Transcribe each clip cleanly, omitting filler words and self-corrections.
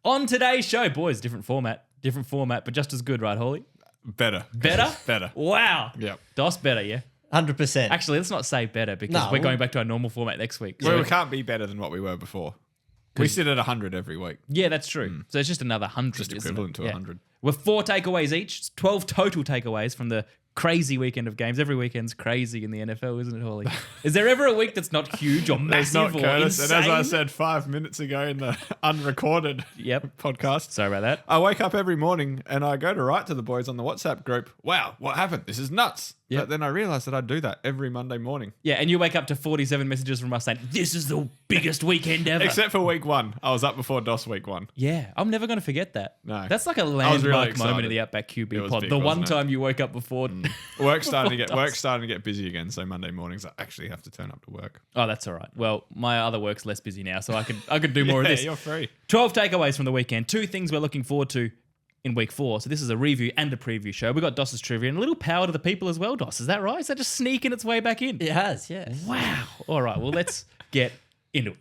On today's show, boys, different format, but just as good, right, Hawley? Better. Better? Wow. Yep. DOS better, yeah? 100%. Actually, let's not say better because we're going back to our normal format next week. Well, we can't be better than what we were before. We sit at 100 every week. Yeah, that's true. So it's just another 100. Just equivalent to 100. We're 4 takeaways each. It's 12 total takeaways from the crazy weekend of games. Every weekend's crazy in the NFL, isn't it, Hawley? Is there ever a week that's not huge or massive or Curtis. insane? And as I said 5 minutes ago in the unrecorded podcast, Sorry about that. I wake up every morning and I go to write to the boys on the WhatsApp group, wow, what happened? This is nuts. Yep. But then I realised that I do that every Monday morning. Yeah, and you wake up to 47 messages from us saying, this is the biggest weekend ever. Except for week 1. I was up before DOS week 1. Yeah, I'm never going to forget that. No. That's like a really landmark excited. moment of the Outback QB was pod. big, The one wasn't it? time you woke up before. Work's starting to get busy again, so Monday mornings I actually have to turn up to work. Oh, that's all right. Well, my other work's less busy now, so I could do more of this. You're free. 12 takeaways from the weekend. 2 things we're looking forward to in week 4. So this is a review and a preview show. We got Doss's trivia and a little power to the people as well, Doss. Is that right? Is that just sneaking its way back in? It has, yes. Wow. All right. Well, let's get into it.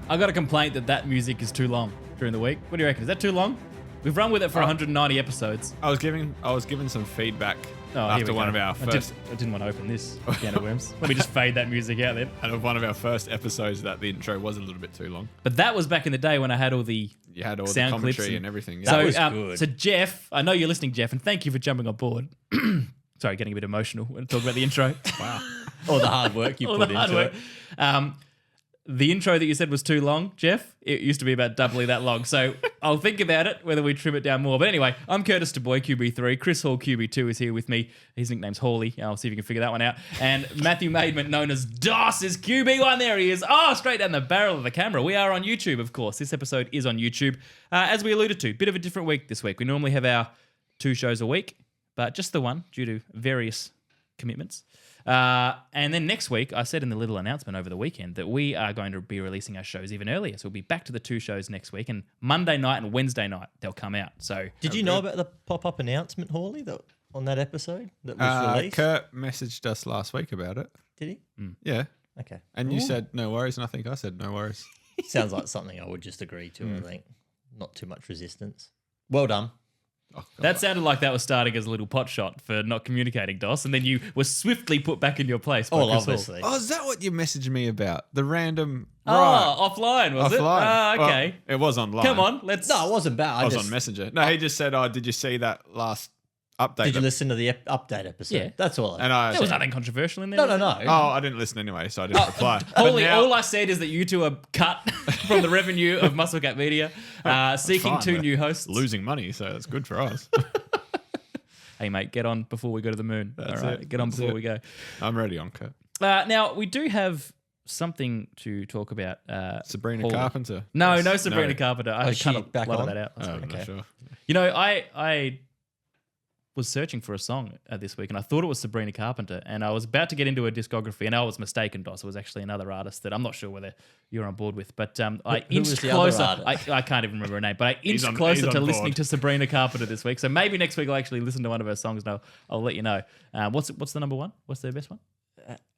I got a complaint that music is too long during the week. What do you reckon? Is that too long? We've run with it for 190 episodes. I was given some feedback Here after we one go. of our first I didn't want to open this can of worms. Let me just fade that music out then. out of one of our first episodes that the intro was a little bit too long. But that was back in the day when I had all the You had all the sound clips commentary and everything. So, was good. so Jeff, I know you're listening, Jeff, and thank you for jumping on board. Sorry, getting a bit emotional when I talk about the intro. Wow. All the hard work you All put the hard into work. it. The intro that you said was too long, Jeff, it used to be about doubly that long. So I'll think about it, whether we trim it down more. But anyway, I'm Curtis DuBois, QB3. Chris Hall, QB2, is here with me. His nickname's Hawley. I'll see if you can figure that one out. And Matthew Maidment, known as DOS, is QB1. There he is. Oh, straight down the barrel of the camera. We are on YouTube, of course. This episode is on YouTube. As we alluded to, bit of a different week this week. We normally have our 2 shows a week, but just the one due to various commitments. And then next week, I said in the little announcement over the weekend that we are going to be releasing our shows even earlier. So we'll be back to the 2 shows next week, and Monday night and Wednesday night they'll come out. So Did you know about the pop-up announcement, Hawley, on that episode that was released? Kurt messaged us last week about it. Did he? Yeah. Okay. And you said no worries, and I think I said no worries. Sounds like something I would just agree to, I think. Not too much resistance. Well done. Oh, God. that sounded like that was starting as a little pot shot for not communicating, DOS, and then you were swiftly put back in your place. By Oh, Chris Hall. obviously. Oh, is that what you messaged me about? The random... Oh, offline, was it? Offline. Ah, okay. Well, it was online. Come on, let's... No, it wasn't bad. I was on Messenger. No, he just said, oh, did you see that last update? Did you listen to the update episode? Yeah. That's all. And I There was said, nothing controversial in there. No, was no, there? no. oh, I didn't listen anyway, so I didn't reply. But Holy, now- all I said is that you two are cut from the revenue of Musclecat Media, seeking fine, 2 we're new hosts. losing money, so that's good for us. Hey, mate, get on before we go to the moon. That's all right, it. get on That's before it. we go. I'm ready on Kurt. Now, we do have something to talk about. Sabrina Hawley. Carpenter. No, Yes. no Sabrina Carpenter. I Oh, is kind she of back blotted on? that out. Oh, I'm Okay. not sure. You know, I was searching for a song this week, and I thought it was Sabrina Carpenter, and I was about to get into her discography, and I was mistaken, DOS. It was actually another artist that I'm not sure whether you're on board with, but I Who was inched the other closer. artist? I can't even remember her name, but I He's inched on closer to board. listening to Sabrina Carpenter this week. So maybe next week I'll actually listen to one of her songs, and I'll let you know. What's the number one? What's the best one?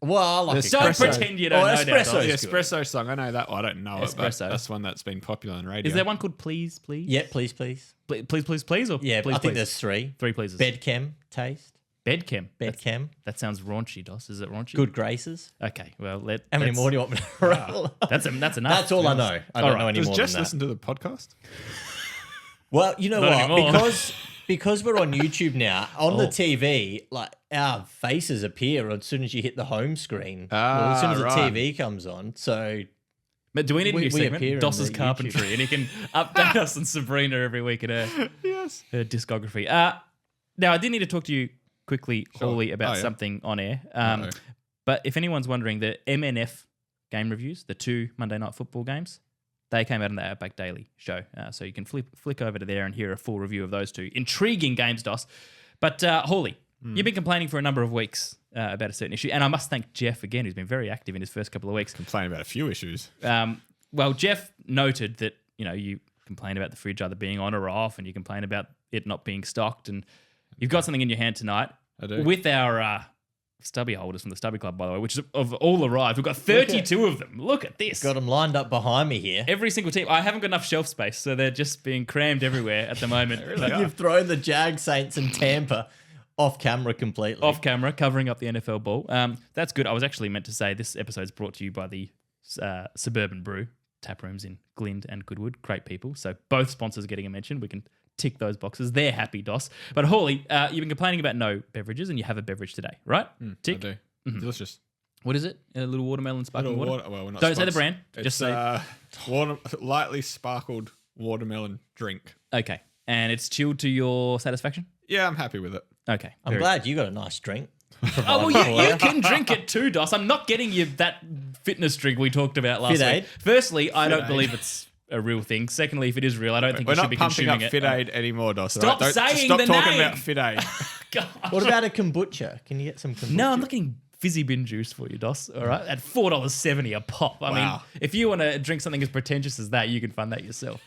Well, I like Don't espresso. pretend you don't know that, Espresso's Dom. The good. espresso song, I know that one. I don't know it, but Espresso. that's one that's been popular on radio. Is there one called Please, Please? Yeah, please, please. Please, please, please, or Yeah, please, I think please? there's 3. 3 pleases. Bedchem taste. Bedchem. Bedchem. That sounds raunchy, DOS. Is it raunchy? Good graces. Okay, well, How many more do you want me to roll? That's enough. That's all I know. I don't know any Does more Jess than that. listen to the podcast? Well, you know Not what? anymore. Because we're on YouTube now, on the Oh. TV, like our faces appear as soon as you hit the home screen. Ah, as soon as the right. TV comes on. So But do we need a We- new we appear segment? in DOS's the Carpentry, and he can update us on Sabrina every week in her Yes. discography. Now, I did need to talk to you quickly, Hawley, about Oh, yeah. something on air. Uh-oh. But if anyone's wondering, the MNF game reviews, the 2 Monday Night Football games, they came out on the Outback Daily show. So you can flick over to there and hear a full review of those 2 intriguing games, DOS. But Hawley, You've been complaining for a number of weeks about a certain issue, and I must thank Jeff again, who's been very active in his first couple of weeks. Complaining about a few issues. Well, Jeff noted that you complain about the fridge either being on or off, and you complain about it not being stocked, and you've got something in your hand tonight. I do. With our stubby holders from the Stubby Club, by the way, which have all arrived. We've got 32 of them. Look at this. Got them lined up behind me here. Every single team. I haven't got enough shelf space, so they're just being crammed everywhere at the moment. You've thrown the Jag, Saints, and Tampa off camera completely. Off camera, covering up the NFL ball. That's good. I was actually meant to say this episode is brought to you by the Suburban Brew tap rooms in Glynde and Goodwood. Great people. So both sponsors getting a mention. We can tick those boxes. They're happy, Doss. But Hawley, you've been complaining about no beverages, and you have a beverage today, right? Tick. I do. Delicious. What is it? A little watermelon sparkling water? Well, we're not Don't say the sponsored. brand. Just It's say. lightly sparkled watermelon drink. Okay. And it's chilled to your satisfaction? Yeah, I'm happy with it. Okay. I'm glad you got a nice drink. Oh, well, you can drink it too, Doss. I'm not getting you that fitness drink we talked about last Fit week. Aid? Firstly, I don't Aid. believe it's a real thing. Secondly, if it is real, I don't think We're you should not be pumping up consuming Fit it. Aid anymore, Doss. Stop right? saying Stop the talking name. about Fit Aid. God. What about a kombucha? Can you get some kombucha? No, I'm not getting fizzy bin juice for you, Doss. All right, at $4.70 a pop. I mean, Wow. if you want to drink something as pretentious as that, you can fund that yourself.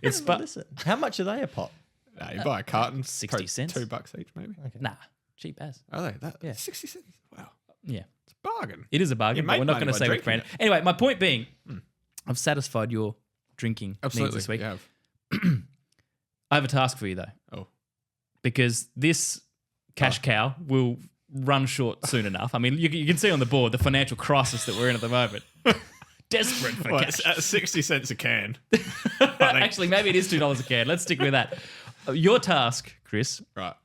It's Listen, how much are they a pop? Nah, you buy a carton, 60 cents. $2 each, maybe. Nah, cheap as. Are they? That, Yeah. 60 cents. Wow, Yeah, it's a bargain. it is a bargain, You but make we're not money going to by say which drinking brand. Anyway, my point being, I've satisfied your drinking needs this week. You have. I have a task for you though, Oh, because this cash cow will run short soon enough. I mean, you can see on the board the financial crisis that we're in at the moment. Desperate for well, cash. it's at 60 cents a can. Actually, maybe it is $2 a can. Let's stick with that. Your task, Chris, Right.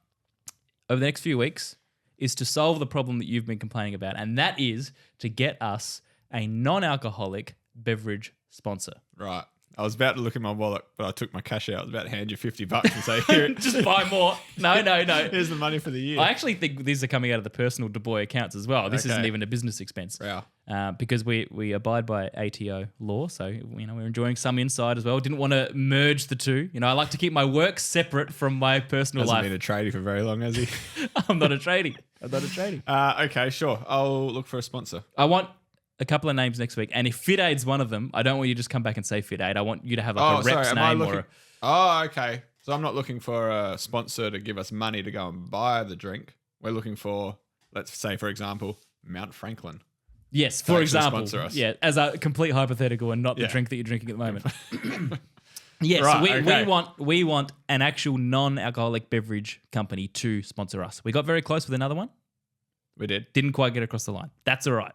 over the next few weeks is to solve the problem that you've been complaining about, and that is to get us a non-alcoholic beverage sponsor. Right. I was about to look in my wallet, but I took my cash out. I was about to hand you $50 and say, here, Just buy more. No. here's the money for the year. I actually think these are coming out of the personal Du Bois accounts as well. This isn't Okay. even a business expense. Wow. Because we abide by ATO law, so we're enjoying some inside as well. Didn't want to merge the two. I like to keep my work separate from my personal Hasn't life. been a tradie for very long, has he? I'm not a tradie. Okay, sure. I'll look for a sponsor. I want a couple of names next week, and if Fit Aid's one of them, I don't want you to just come back and say Fit Aid. I want you to have like a rep's name or a... Oh, okay. So I'm not looking for a sponsor to give us money to go and buy the drink. We're looking for, let's say, for example, Mount Franklin. Yes, To for actually example. sponsor us. Yeah, as a complete hypothetical and not the Yeah. drink that you're drinking at the moment. Yes, Right, so okay. we want an actual non-alcoholic beverage company to sponsor us. We got very close with another one. We did. Didn't quite get across the line. That's all right.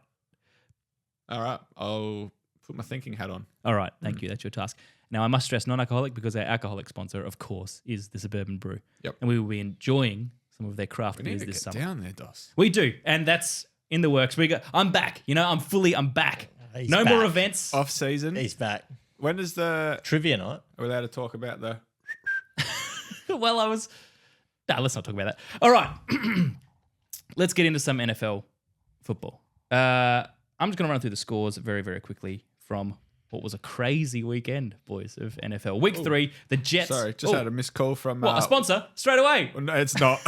All right. I'll put my thinking hat on. All right, thank you. That's your task. Now, I must stress non-alcoholic because our alcoholic sponsor, of course, is the Suburban Brew. Yep. And we will be enjoying some of their craft We need beers to this get summer. down there, Doss. We do, and that's in the works. I'm back. I'm back. He's No back. more events. Off season. He's back. When is the... Trivia night. Are we allowed to talk about the... Well, let's not talk about that. All right. Let's get into some NFL football. I'm just going to run through the scores very, very quickly from what was a crazy weekend, boys, of NFL. Week 3, the Jets. Sorry, just had a missed call from... What, a sponsor? Straight away. No, it's not.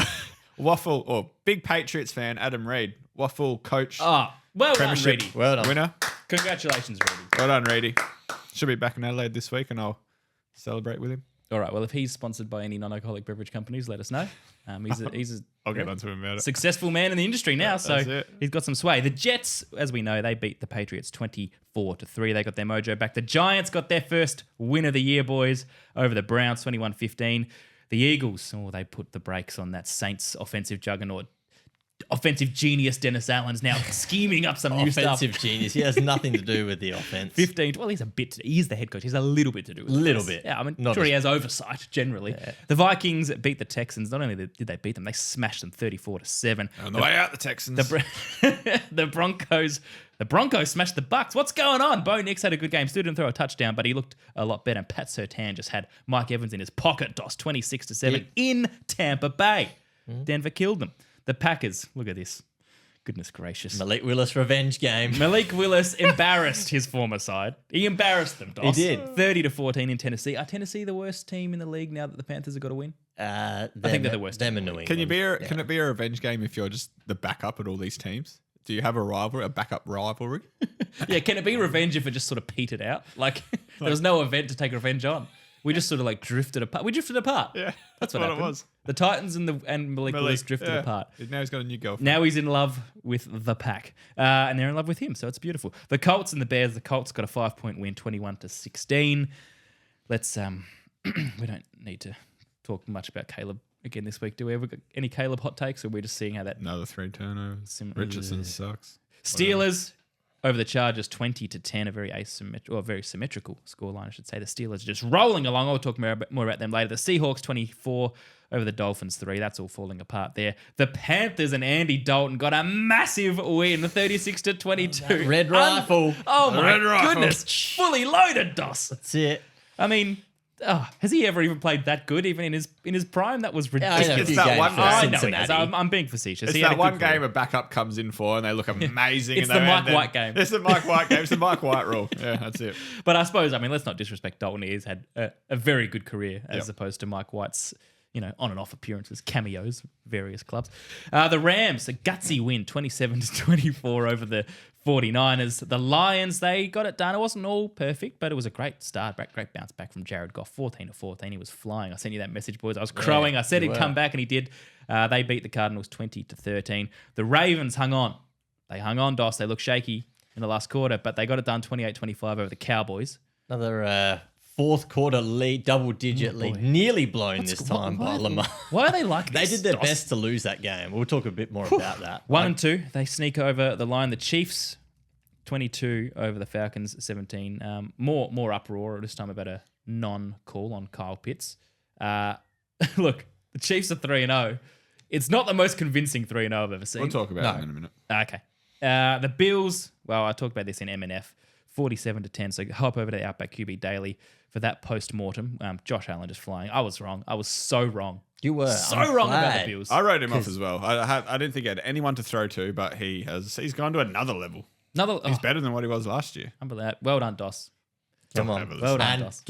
Waffle, or big Patriots fan, Adam Reed. Waffle coach, Ah, well done, premiership Reedy. Well done. winner. Congratulations, Reedy. Well done, Reedy. Should be back in Adelaide this week and I'll celebrate with him. All right, well, if he's sponsored by any non-alcoholic beverage companies, let us know. He's a I'll get on to him about it. successful man in the industry now, so that's it. he's got some sway. The Jets, as we know, they beat the Patriots 24-3. They got their mojo back. The Giants got their first win of the year, boys, over the Browns 21-15. The Eagles, they put the brakes on that Saints offensive juggernaut. Offensive genius Dennis Allen's now scheming up some new stuff. Offensive genius. He has nothing to do with the offense. 15. Well, he's the head coach. He's a little bit to do with it. Little bit. Yeah, I mean, Not sure he as- has oversight generally. The Vikings beat the Texans. Not only did they beat them, they smashed them 34-7. On the way out, the Texans. The Broncos smashed the Bucks. What's going on? Bo Nix had a good game. Still didn't throw a touchdown, but he looked a lot better. And Pat Surtain just had Mike Evans in his pocket. DOS 26-7 in Tampa Bay. Denver killed them. The Packers. Look at this. Goodness gracious. Malik Willis revenge game. Malik Willis embarrassed his former side. He embarrassed them, Doss. He did. 30-14 in Tennessee. Are Tennessee the worst team in the league now that the Panthers have got a win? I think they're the worst. Them and New England. Can it be a revenge game if you're just the backup at all these teams? Do you have a backup rivalry? Yeah, can it be revenge if it just sort of petered out? Like there was no event to take revenge on. We just sort of like drifted apart. We drifted apart. Yeah, that's what happened. it was. The Titans and Malik Willis drifted apart. Now he's got a new girlfriend. Now he's in love with the pack, and they're in love with him. So it's beautiful. The Colts and the Bears. The Colts got a 5-point win, 21-16. Let's we don't need to talk much about Caleb again this week. Do we ever got any Caleb hot takes, or are we just seeing how that Another 3 turnovers. Richardson sucks. Steelers over the Chargers 20-10, a very symmetrical scoreline, I should say. The Steelers just rolling along. I'll talk more about them later. The Seahawks 24 over the Dolphins 3. That's all falling apart there. The Panthers and Andy Dalton got a massive win, 36-22. Red rifle. Oh my Red rifle. goodness. Fully loaded, Doss. That's it. I mean, has he ever even played that good, even in his prime? That was ridiculous. Yeah, It's that one I game. know he has. I'm being facetious. It's He had that a one good career. game a backup comes in for and they look amazing. It's and the Mike then- White game. It's the Mike White game. It's the Mike White rule. Yeah, that's it. But I suppose, let's not disrespect Dalton. He has had a very good career as opposed to Mike White's, on and off appearances, cameos, various clubs. The Rams, a gutsy win, 27-24 over the 49ers. The Lions, they got it done. It wasn't all perfect, but it was a great start, great bounce back from Jared Goff, 14-14. He was flying. I sent you that message, boys. I was crowing. I said he'd come back, and he did. They beat the Cardinals 20-13. The Ravens hung on. They hung on, Doss. They looked shaky in the last quarter, but they got it done 28-25 over the Cowboys. Another fourth quarter lead, double-digit lead, nearly blown this time by Lamar. Why are they like They this, did their Doss? best to lose that game. We'll talk a bit more about that. 1-2. They sneak over the line. The Chiefs, 22 over the Falcons, 17. More uproar this time about a non-call on Kyle Pitts. Look, the Chiefs are 3-0. It's not the most convincing 3-0 I've ever seen. We'll talk about it in a minute. Okay. The Bills, well, I talked about this in MNF, 47-10. So hop over to Outback QB Daily for that post-mortem. Josh Allen just flying. I was wrong. I was so wrong. You were So wrong about the Bills. I wrote him off as well. I didn't think he had anyone to throw to, but he's gone to another level. He's better than what he was last year. Unbelievable. Well done, Doss. Come on. Well done, Doss.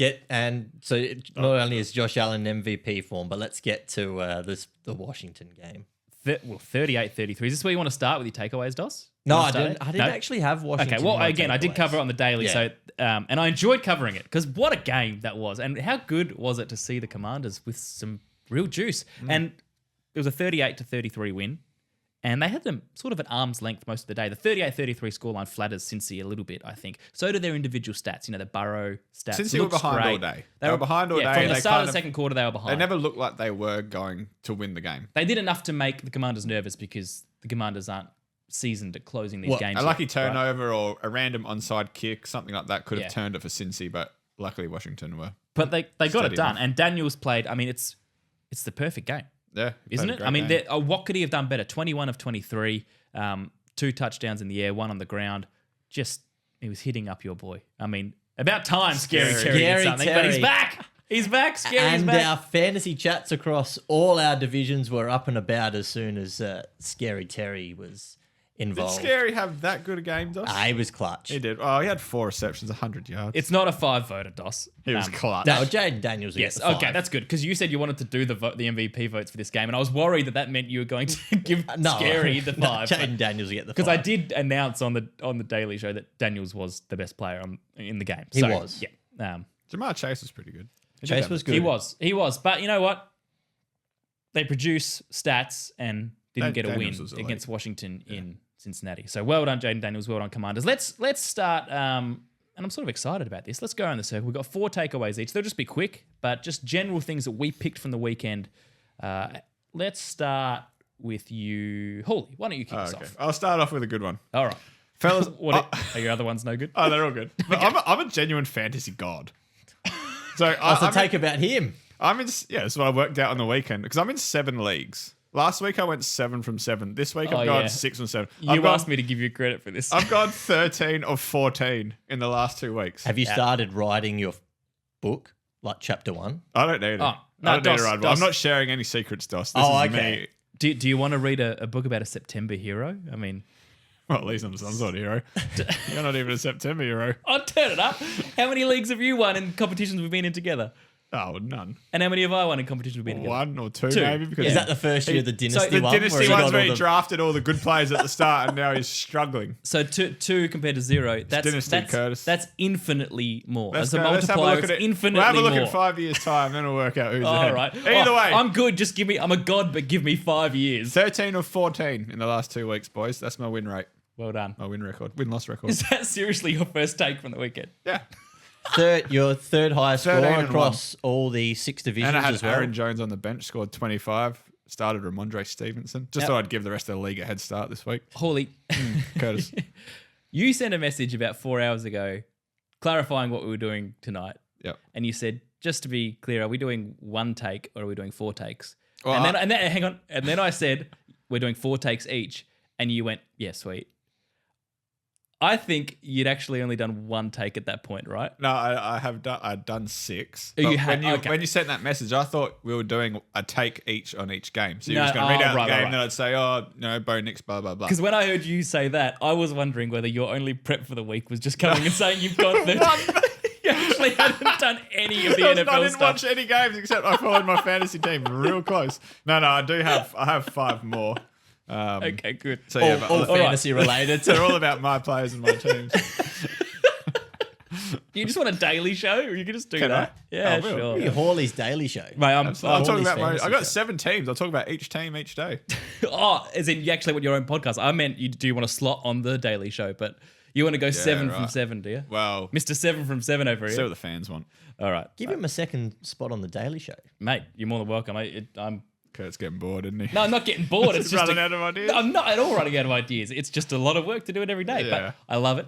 So not only is Josh Allen in MVP form, but let's get to the Washington game. 38-33. Is this where you want to start with your takeaways, Doss? No, I didn't actually have Washington. Okay, well, in my again, I did takeaways. cover it on the daily, Yeah. so and I enjoyed covering it because what a game that was, and how good was it to see the Commanders with some real juice. And it was a 38-33 win, and they had them sort of at arm's length most of the day. The 38-33 scoreline flatters Cincy a little bit, I think. So do their individual stats. The Burrow stats. Cincy were Looks behind great. all day. They were behind all day. From the They start of kind the of- second quarter, they were behind. They never looked like they were going to win the game. They did enough to make the Commanders nervous because the Commanders aren't seasoned at closing these games. A lucky yet, right? turnover or a random onside kick, something like that could have Yeah. turned it for Cincy, but luckily Washington were. But they got Steady it done. enough. And Daniels played, it's the perfect game. Yeah. he Isn't played it? a great game. What could he have done better? 21 of 23, 2 touchdowns in the air, 1 on the ground. Just, he was hitting up your boy. About time Scary Terry did Scary something, but he's Terry. back. He's back. Scary's And back. our fantasy chats across all our divisions were up and about as soon as Scary Terry was Did involved. Scary have that good a game, Doss? He was clutch. He did. Oh, he had 4 receptions, 100 yards. It's not a 5-voter, Doss. He was clutch. No, Jaden Daniels. Yes, Yes. okay, that's good. Because you said you wanted to do the MVP votes for this game, and I was worried that meant you were going to give Scary the 5. Jaden Daniels will get the 5. Because I did announce on the Daily Show that Daniels was the best player in the game. He was. Yeah. Jamar Chase was pretty good. Chase was good. He was. But you know what? They produce stats and didn't get a win Daniels was elite. against Washington in Cincinnati. So well done, Jaden Daniels. Well done, Commanders. Let's start. And I'm sort of excited about this. Let's go around the circle. We've got 4 takeaways each. They'll just be quick, but just general things that we picked from the weekend. Let's start with you, Hawley. Why don't you kick us off? I'll start off with a good one. All right, Fellas, are your other ones no good? oh, they're all good. But I'm a genuine fantasy god. So What's the take about him? that's what I worked out on the weekend because I'm in 7 leagues. Last week I went 7 from 7. This week I've gone 6 from 7. You asked me to give you credit for this. I've gone 13 of 14 in the last 2 weeks. Have you started writing your book, like chapter 1? I don't need it. Oh, no, I don't need Doss, to ride. Doss. I'm not sharing any secrets, Doss. This Oh, is okay. me. Do you want to read a book about a September hero? Well, at least I'm some sort of hero. You're not even a September hero. I'll turn it up. How many leagues have you won in competitions we've been in together? Oh, none. And how many have I won in competition with being together? One or two, Two. maybe. Because Is that the first year of the Dynasty the one? Dynasty where he one's got where all he the- drafted all the good players at the start, and now he's struggling. So two compared to 0. Dynasty, Curtis. That's infinitely more. Let's As a go. Let's have a multiplier, look it's at it. infinitely We'll have a look more. in 5 years' time, then we'll work out who's All ahead. right. Either way, I'm good. Just give me. I'm a god, but give me 5 years. 13 of 14 in the last 2 weeks, boys. That's my win rate. Well done. My win-loss record. Is that seriously your first take from the weekend? Yeah. Your third highest 13 score and across all the 6 divisions And I had as well. Aaron Jones on the bench, scored 25. Started Ramondre Stevenson. Just Yep. thought I'd give the rest of the league a head start this week. Hawley, Curtis. you sent a message about 4 hours ago clarifying what we were doing tonight. Yep. And you said, just to be clear, are we doing 1 take or are we doing 4 takes? Well, and then hang on. And then I said, we're doing 4 takes each. And you went, yeah, sweet. I think you'd actually only done 1 take at that point, right? No, I'd done 6. Oh, you But had- when okay. when you sent that message, I thought we were doing a take each on each game. So you were No, just going to read out right, the game, right. then I'd say, oh, no, Bo Nix, blah, blah, blah. Because when I heard you say that, I was wondering whether your only prep for the week was just coming and saying you've got the... you actually hadn't done any of the I NFL didn't stuff. watch any games except I followed my fantasy team real close. No, I have 5 more. Okay, good. So yeah, but all right. fantasy related. they're all about my players and my teams. You just want a daily show, or you can just do Can that? I? Yeah, I will. sure. Your Hawley's Daily Show. Mate, I'm talking about fantasy I got show. 7 teams. I'll talk about each team each day. Oh, as in you actually want your own podcast. I meant you do want a slot on the Daily Show, but you want to go 7 from right. 7, do you? Well, Mr. 7 from 7 over see here. what the fans want. All right. Give him a second spot on the Daily Show. Mate, you're more than welcome. I'm Kurt's getting bored, isn't he? No, I'm not getting bored. It's just running out of ideas. No, I'm not at all running out of ideas. It's just a lot of work to do it every day. Yeah. But I love it.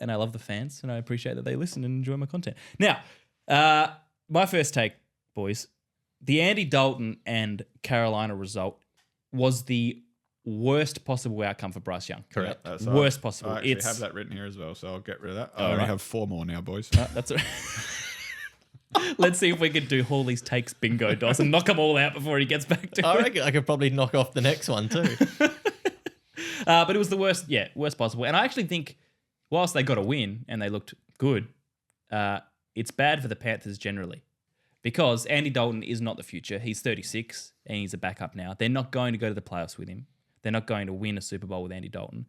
And I love the fans. And I appreciate that they listen and enjoy my content. Now, my first take, boys. The Andy Dalton and Carolina result was the worst possible outcome for Bryce Young. Correct. That's Worst I possible. actually It's have that written here as well, so I'll get rid of that. I All only right. have 4 more now, boys. that's it. Let's see if we can do Hawley's takes bingo, Doss, and knock them all out before he gets back to I it. reckon I could probably knock off the next one too. But it was the worst possible. And I actually think, whilst they got a win and they looked good, it's bad for the Panthers generally because Andy Dalton is not the future. He's 36 and he's a backup now. They're not going to go to the playoffs with him. They're not going to win a Super Bowl with Andy Dalton.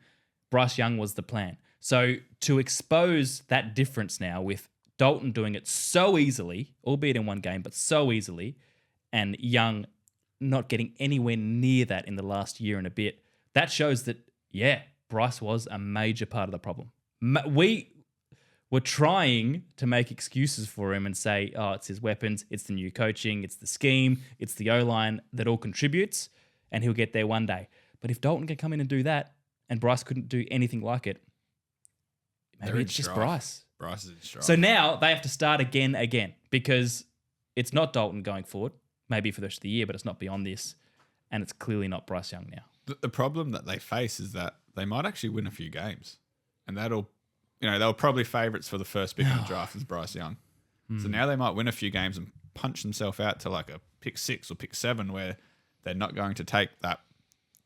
Bryce Young was the plan. So to expose that difference now with Dalton doing it so easily, albeit in 1 game, but so easily, and Young not getting anywhere near that in the last year and a bit, that shows that, yeah, Bryce was a major part of the problem. We were trying to make excuses for him and say, oh, it's his weapons, it's the new coaching, it's the scheme, it's the O-line that all contributes, and he'll get there one day. But if Dalton can come in and do that, and Bryce couldn't do anything like it, They're maybe in it's just strife. Bryce. Bryce is in strife. So now they have to start again, because it's not Dalton going forward, maybe for the rest of the year, but it's not beyond this, and it's clearly not Bryce Young now. The problem that they face is that they might actually win a few games, and that'll, they'll probably favourites for the first pick in the draft is Bryce Young. So now they might win a few games and punch themselves out to like a pick 6 or pick 7 where they're not going to take that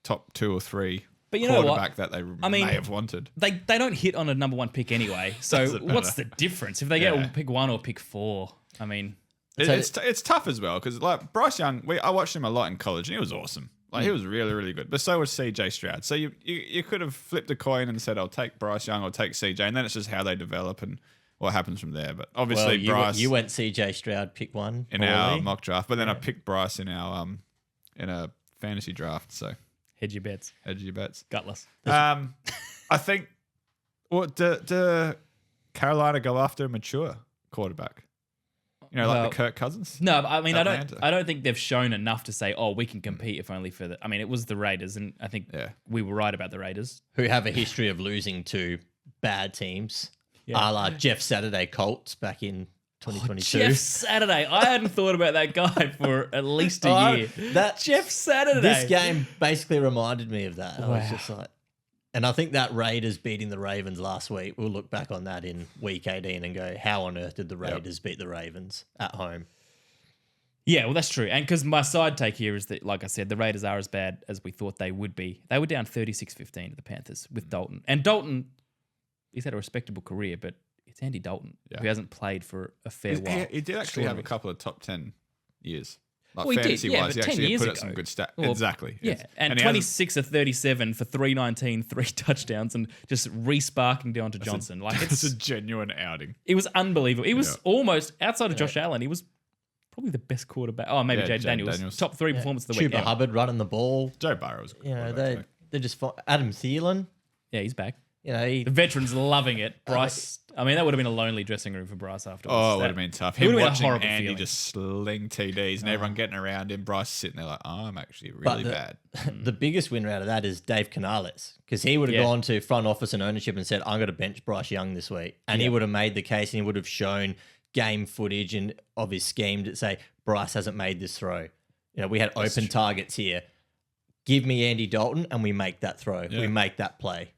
top 2 or 3 But you know what? quarterback that they I mean, may have wanted. They don't hit on a number 1 pick anyway. So Doesn't matter. what's the difference if they Yeah. get pick 1 or pick 4? I mean, It's tough as well because like Bryce Young, I watched him a lot in college and he was awesome. Like he was really, really good. But so was CJ Stroud. So you could have flipped a coin and said, I'll take Bryce Young or take CJ, and then it's just how they develop and what happens from there. But obviously Bryce you went CJ Stroud, pick 1 in our mock draft, but then I picked Bryce in our in a fantasy draft. So hedge your bets. hedge your bets. Gutless. I think do Carolina go after a mature quarterback? Like Well, the Kirk Cousins? No, but I mean, Atlanta. I don't think they've shown enough to say, oh, we can compete if only for the. I mean, it was the Raiders, and I think we were right about the Raiders. who have a history of losing to bad teams, Yeah. a la Jeff Saturday Colts back in 2022. Jeff Saturday. I hadn't thought about that guy for at least a year. That Jeff Saturday. This game basically reminded me of that. I was Wow. just like, and I think that Raiders beating the Ravens last week, we'll look back on that in week 18 and go, how on earth did the Raiders beat the Ravens at home? Yeah, well, that's true. And because my side take here is that, like I said, the Raiders are as bad as we thought they would be. They were down 36-15 to the Panthers with Dalton. And Dalton, he's had a respectable career, but it's Andy Dalton, Yeah. who hasn't played for a fair while. He did actually have a Extraordinary. couple of top 10 years. Like Well, he did, fantasy yeah, wise, but he 10 actually years put up ago. some good stats. Well, Exactly. Yeah, yes. and he hasn't- 26 of 37 for 319, 3 touchdowns, and just re-sparking Deontay Johnson. Like It's a genuine outing. it was unbelievable. He was Yeah. almost outside of Josh Allen. He was probably the best quarterback. Oh, maybe Yeah, Jay Jay Daniels. Daniels. Top 3 performance of the week. Chuba Yeah. Hubbard running the ball. Joe Burrow was a good You know, quarterback, they're just Adam Thielen. Yeah, he's back. You know, he, The veterans loving it. Bryce. I mean, that would have been a lonely dressing room for Bryce afterwards. Oh, it would That- have been tough. it would Him have been a watching horrible Andy feeling. just sling TDs and everyone getting around him. Bryce sitting there like, oh, I'm actually But really the- bad. the biggest winner out of that is Dave Canales, because he would have Yeah. gone to front office and ownership and said, I'm going to bench Bryce Young this week. And he would have made the case and he would have shown game footage and of his scheme to say, Bryce hasn't made this throw. You know, we had open targets here. Give me Andy Dalton and we make that throw. Yeah. We make that play.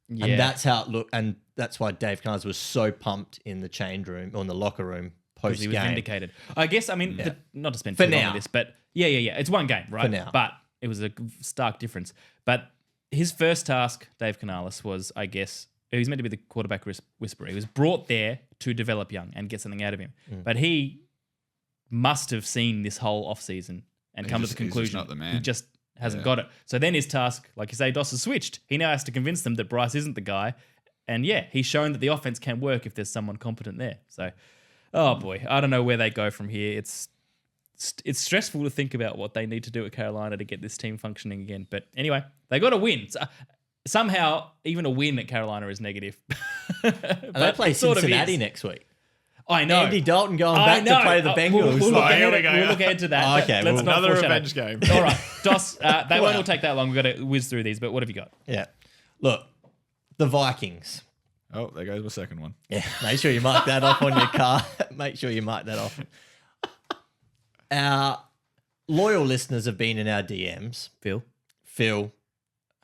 Yeah. And that's how it looked. And that's why Dave Canales was so pumped in the change room or in the locker room because post he was game. vindicated. I guess, I mean, not to spend For too long now. on this, but yeah. It's one game, right? For now. But it was a stark difference. But his first task, Dave Canales, was, I guess, he was meant to be the quarterback whisperer. He was brought there to develop Young and get something out of him. But he must have seen this whole offseason and come to the he's just conclusion not the man. he just hasn't got it. So then his task, like you say, Doss has switched. He now has to convince them that Bryce isn't the guy. And yeah, he's shown that the offense can work if there's someone competent there. So, oh boy, I don't know where they go from here. It's stressful to think about what they need to do at Carolina to get this team functioning again. But anyway, they got to win. So, somehow, even a win at Carolina is negative. And they play Cincinnati is. next week. I know. Andy Dalton going back to play the Bengals. We'll look, Oh, here ahead, we go. we'll look ahead to that. Oh, okay, Let's well, not Another foreshadow. revenge game. All right, Doss, that won't Wow. all take that long. We've got to whiz through these, but what have you got? Yeah. Look, the Vikings. Oh, there goes my second one. Yeah. Make sure you mark that off on your car. Make sure you mark that off. Our loyal listeners have been in our DMs. Phil,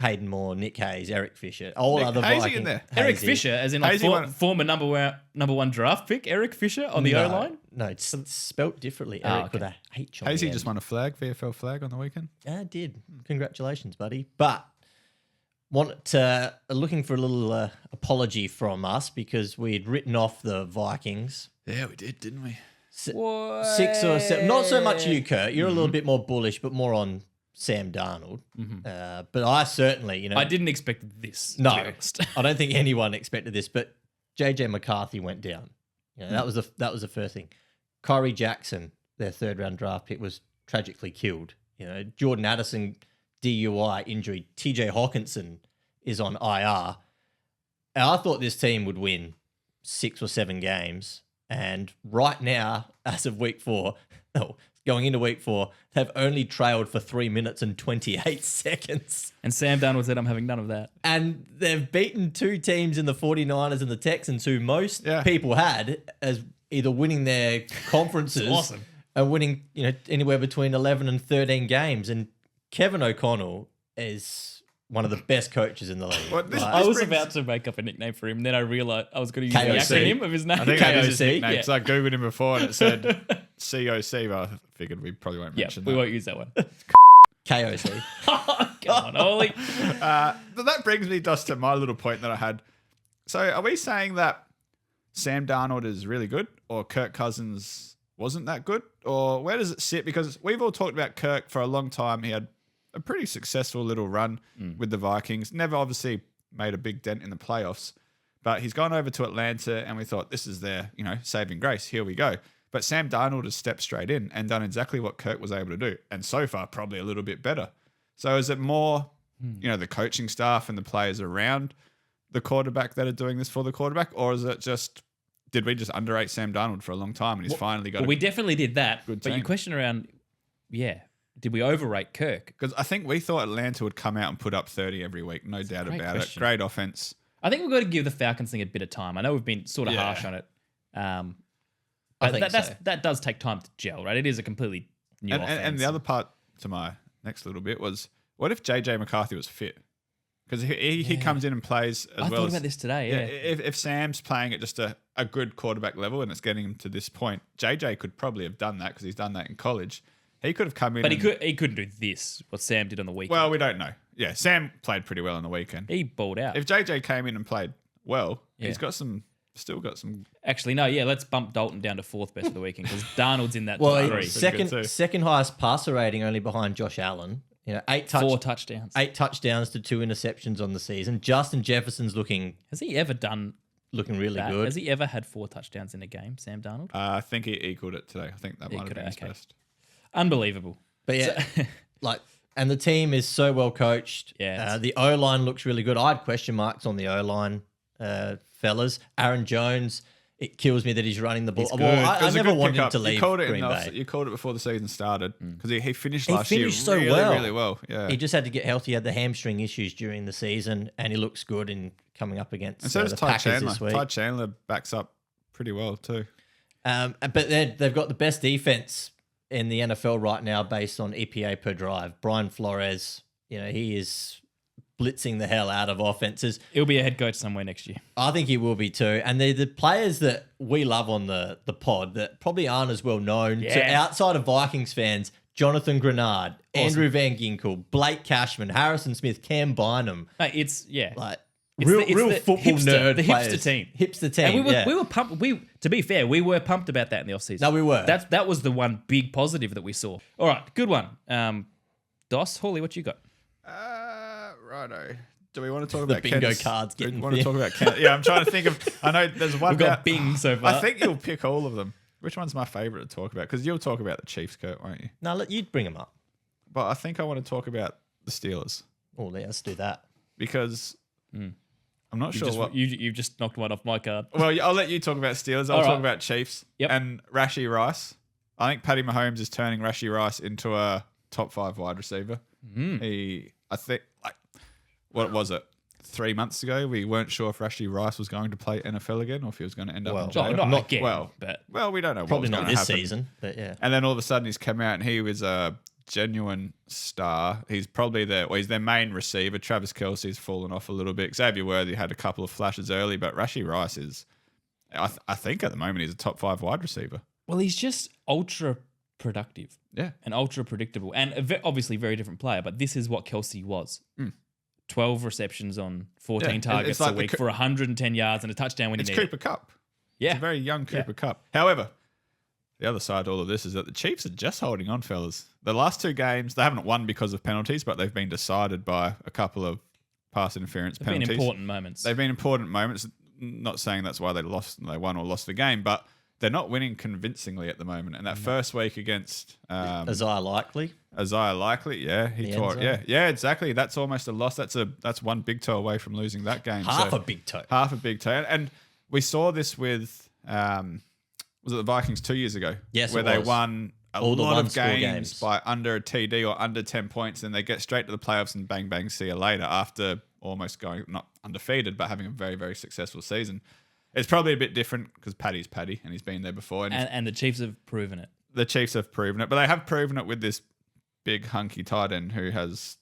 Hayden Moore, Nick Hayes, Eric Fisher, all Nick other Hazy Vikings. in there. Eric Hazy. Fisher, as in like Hazy won- former number one draft pick, Eric Fisher on the No, O-line? No, it's spelt differently. Ah, Eric okay. with a H on Hazy the just end. won a VFL flag on the weekend. Yeah, I did. Congratulations, buddy. But looking for a little apology from us because we'd written off the Vikings. Yeah, we did, didn't we? 6 or 7. Not so much you, Kurt. You're a Mm-hmm. little bit more bullish, but more on Sam Darnold. But I certainly, I didn't expect this. No, to be honest. I don't think anyone expected this. But JJ McCarthy went down. You know, Hmm. that was the first thing. Corey Jackson, their 3rd round draft pick, was tragically killed. You know, Jordan Addison DUI injury. TJ Hawkinson is on IR. And I thought this team would win 6 or 7 games. And right now, as of week 4, going into week 4, they've only trailed for 3 minutes and 28 seconds. And Sam Darnold said, I'm having none of that. And they've beaten 2 teams in the 49ers and the Texans who most people had as either winning their conferences Awesome. and winning, you know, anywhere between 11 and 13 games. And Kevin O'Connell is one of the best coaches in the league. Well, this- Like, I was brings- about to make up a nickname for him, and then I realized I was going to use KOC. the acronym of his name. I think that is his KOC? nickname. Yeah. Because I googled him before and it said COC, but I figured we probably won't Yeah, mention we that. won't use that one. KOC. Come on, Ollie. But that brings me just to my little point that I had. So are we saying that Sam Darnold is really good or Kirk Cousins wasn't that good? Or where does it sit? Because we've all talked about Kirk for a long time. He had a pretty successful little run with the Vikings. Never obviously made a big dent in the playoffs. But he's gone over to Atlanta and we thought this is their, saving grace. Here we go. But Sam Darnold has stepped straight in and done exactly what Kirk was able to do. And so far, probably a little bit better. So is it more, the coaching staff and the players around the quarterback that are doing this for the quarterback? Or is it just, did we just underrate Sam Darnold for a long time and he's finally got Well, we definitely did that. Good But your team. question around, did we overrate Kirk? Because I think we thought Atlanta would come out and put up 30 every week. No doubt great about question. it. Great offense. I think we've got to give the Falcons thing a bit of time. I know we've been sort of Yeah. harsh on it. I But think so. that does take time to gel, right? It is a completely new offense. And the other part to my next little bit was, what if JJ McCarthy was fit? Because he comes in and plays as I well thought as... about this today, yeah. If Sam's playing at just a good quarterback level and it's getting him to this point, JJ could probably have done that because he's done that in college. He could have come in But and- he couldn't do this, what Sam did on the weekend. Well, we don't know. Yeah, Sam played pretty well on the weekend. He balled out. If JJ came in and played well, Yeah. he's got some still got some. Actually, no, yeah, let's bump Dalton down to fourth best of the weekend because Darnold's in that Well, top he's three. good too. second highest passer rating, only behind Josh Allen. 4 touchdowns. 8 touchdowns to 2 interceptions on the season. Justin Jefferson's looking Has he ever done really that? good. Has he ever had 4 touchdowns in a game, Sam Darnold? I think he equaled it today. I think that might have been his best. Unbelievable. But yeah, and the team is so well coached. Yeah. The O line looks really good. I had question marks on the O line, fellas. Aaron Jones. It kills me that he's running the ball. He's Well, good. I It was a never good wanted him pickup. to leave You called it Green Bay. You called it before the season started because he finished He last year finished so really, well. really well. Yeah. He just had to get healthy. He had the hamstring issues during the season, and he looks good in coming up against and so does the Ty Packers Chandler. this week. Ty Chandler backs up pretty well too. But they've got the best defense in the NFL right now based on EPA per drive. Brian Flores, he is blitzing the hell out of offenses. He'll be a head coach somewhere next year. I think he will be too. And they're the players that we love on the pod that probably aren't as well known to Yeah. outside of Vikings fans. Jonathan Grenard, Andrew Van Ginkel, Blake Cashman, Harrison Smith, Cam Bynum. Mate, it's Like It's real the football hipster- nerd the hipster players. team. Hipster team. And yeah. we were pumped. To be fair, we were pumped about that in the offseason. No, we were. That was the one big positive that we saw. All right, good one. Dos, Hawley, what you got? Righto. Do we want to talk about bingo Ken's- cards Do we getting want to thin. talk about Ken? Yeah, I'm trying to think of. I know there's one. We've got about- Bing so far. I think you'll pick all of them. Which one's my favourite to talk about? Because you'll talk about the Chiefs, Kurt, won't you? No, you'd bring him up. But I think I want to talk about the Steelers Oh, yeah, let's do that. because I'm not sure just, what. you've just knocked one off my card. Well, I'll let you talk about Steelers. I'll All talk right. about Chiefs. Yep. And Rashee Rice. I think Patty Mahomes is turning Rashee Rice into a top 5 wide receiver. I think, what was it? 3 months ago, we weren't sure if Rashee Rice was going to play NFL again or if he was going to end up in jail. Not again, well, but well, we don't know. Probably what was not going this to happen. season, but yeah. And then all of a sudden he's come out and he was a genuine star. He's probably he's their main receiver. Travis Kelce's fallen off a little bit. Xavier Worthy had a couple of flashes early, but Rashee Rice is, I think at the moment, he's a top 5 wide receiver. well, he's just ultra productive Yeah. and ultra predictable, and obviously very different player. But this is what Kelsey was. 12 receptions on 14 Yeah, it's targets like a the week for 110 yards and a touchdown when It's you need Cooper it. Kupp. Yeah. It's a very young Cooper Kupp. However, the other side to all of this is that the Chiefs are just holding on, fellas. The last 2 games, they haven't won because of penalties, but they've been decided by a couple of pass interference They've been penalties. important moments. They've been important moments. Not saying that's why they won or lost the game, but they're not winning convincingly at the moment. And that first week against Isaiah Likely. Isaiah Likely, yeah, he The tore end it. zone. Yeah, exactly. That's almost a loss. That's one big toe away from losing that game. Half a big toe. Half a big toe. And we saw this with was it the Vikings 2 years ago? Yes, where it they was. won a All the lot of one-score games. by under a TD or under 10 points, and they get straight to the playoffs and bang bang, see you later after almost going not undefeated but having a very very successful season. It's probably a bit different because Paddy's Paddy and he's been there before, and and the Chiefs have proven it. the Chiefs have proven it, but they have proven it with this big hunky tight end who has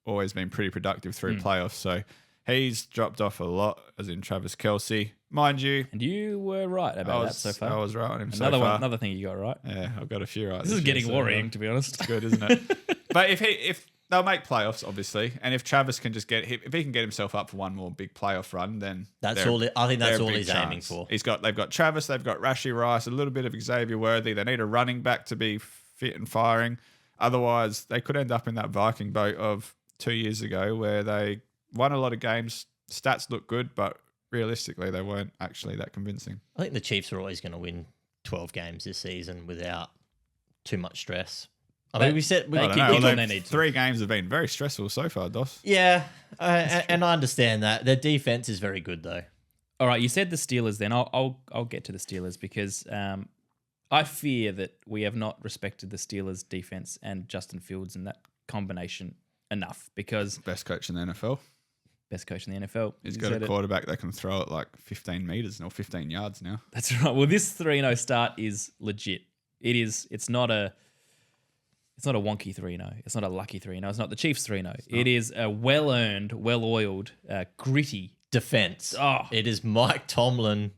always been pretty productive through playoffs. So he's dropped off a lot, as in Travis Kelce. Mind you, And you were right about that so far. I was right on him another so far. another thing you got right. Yeah, I've got a few right. This is year, getting so, worrying, to be honest. It's good, isn't it? But if they'll make playoffs, obviously, and if Travis can just if he can get himself up for one more big playoff run, then That's they're- all. I think that's they're a all big he's aiming chance. for. They've got Travis, they've got Rashee Rice, a little bit of Xavier Worthy. They need a running back to be fit and firing. Otherwise, they could end up in that Viking boat of 2 years ago where they won a lot of games. Stats look good, but realistically, they weren't actually that convincing. I think the Chiefs are always going to win 12 games this season without too much stress. I mean, we said they I keep don't know. kicking Although they need to. 3 games have been very stressful so far, Dos. yeah, and I understand that their defense is very good though. All right, you said the Steelers. Then I'll get to the Steelers because I fear that we have not respected the Steelers' defense and Justin Fields and that combination enough because Best coach in the NFL. best coach in the NFL. He's You got a said it. quarterback that can throw it like 15 meters or 15 yards now. That's right. Well, this 3-0 start is legit. It is. It's not a wonky 3-0. It's not a lucky 3-0. It's not the Chiefs 3-0. It is a well-earned, well-oiled, gritty Defense. Oh. It is Mike Tomlin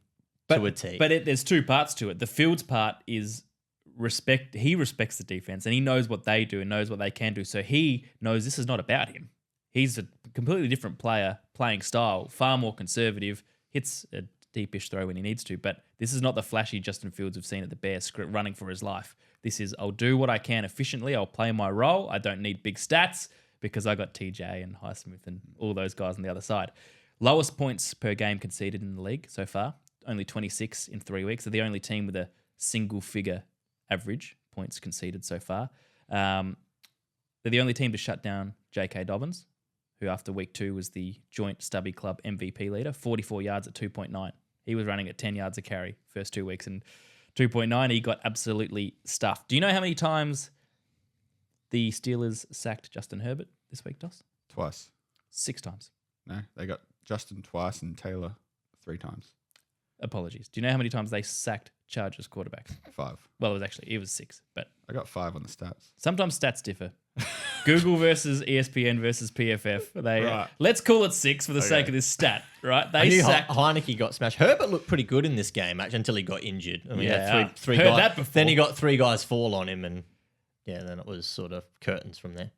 to a T. But there's 2 parts to it. The Fields part is respect. He respects the defense and he knows what they do and knows what they can do. So he knows this is not about him. He's a completely different player, playing style, far more conservative, hits a deepish throw when he needs to. But this is not the flashy Justin Fields we've seen at the Bears running for his life. This is, I'll do what I can efficiently. I'll play my role. I don't need big stats because I got TJ and Highsmith and all those guys on the other side. Lowest points per game conceded in the league so far, only 26 in 3 weeks. They're the only team with a single-figure average points conceded so far. They're the only team to shut down J.K. Dobbins, who after week 2 was the joint Stubby Club MVP leader, 44 yards at 2.9. He was running at 10 yards a carry first 2 weeks, and 2.9, he got absolutely stuffed. Do you know how many times the Steelers sacked Justin Herbert this week, Dos? Twice. 6 times. No, they got Justin twice and Taylor 3 times. Apologies. Do you know how many times they sacked Chargers quarterbacks? 5. Well, it was 6, but I got 5 on the stats. sometimes stats differ. Google versus ESPN versus PFF. Right. Let's call it 6 for the sake of this stat, right? I They knew sacked. Heineke got smashed. Herbert looked pretty good in this game, actually, until he got injured. I mean, he Yeah, had three heard guys. that before. Then he got 3 guys fall on him, and then it was sort of curtains from there.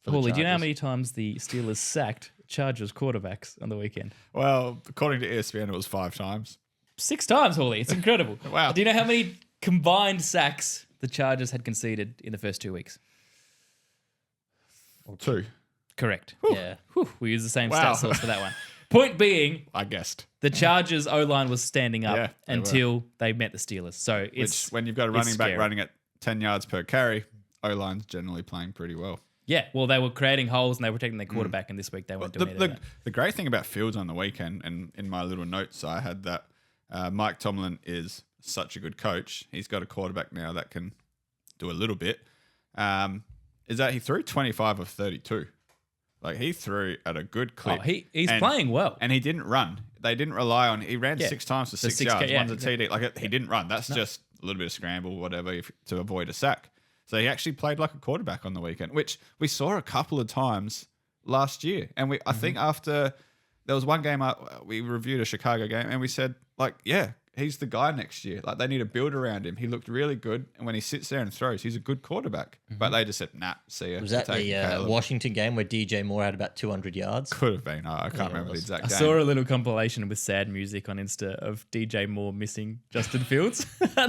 for the Paulie, do you know how Chargers. many times the Steelers sacked Chargers quarterbacks on the weekend? Well, according to ESPN, it was 5 times. 6 times, Hawley. It's incredible. Wow. Do you know how many combined sacks the Chargers had conceded in the first 2 weeks? 2, Correct. Yeah. Whew, we use the same Wow. stat source for that one. Point being, I guessed. the Chargers O-line was standing up Yeah, they until they met the Steelers. So Which, it's when you've got a running back scary. running at 10 yards per carry, O-line's generally playing pretty well. yeah. Well, they were creating holes and they were protecting their quarterback, and this week they weren't doing any of that. The great thing about Fields on the weekend, and in my little notes, I had that Mike Tomlin is such a good coach. He's got a quarterback now that can do a little bit. Is that he threw 25 of 32. Like, he threw at a good clip. Oh, he's playing well. And he didn't run. They didn't rely on... He ran 6 times for 6 yards. One's a TD. Like, he didn't run. That's just a little bit of scramble, whatever, to avoid a sack. So he actually played like a quarterback on the weekend, which we saw a couple of times last year. And I think after... There was one game we reviewed a Chicago game, and we said, like, yeah, he's the guy next year. Like, they need to build around him. He looked really good, and when he sits there and throws, he's a good quarterback. But they just said, nah, see ya. Was that Take the Caleb. Washington game where DJ Moore had about 200 yards? Could have been. I can't remember the exact I game. saw a little compilation with sad music on Insta of DJ Moore missing Justin Fields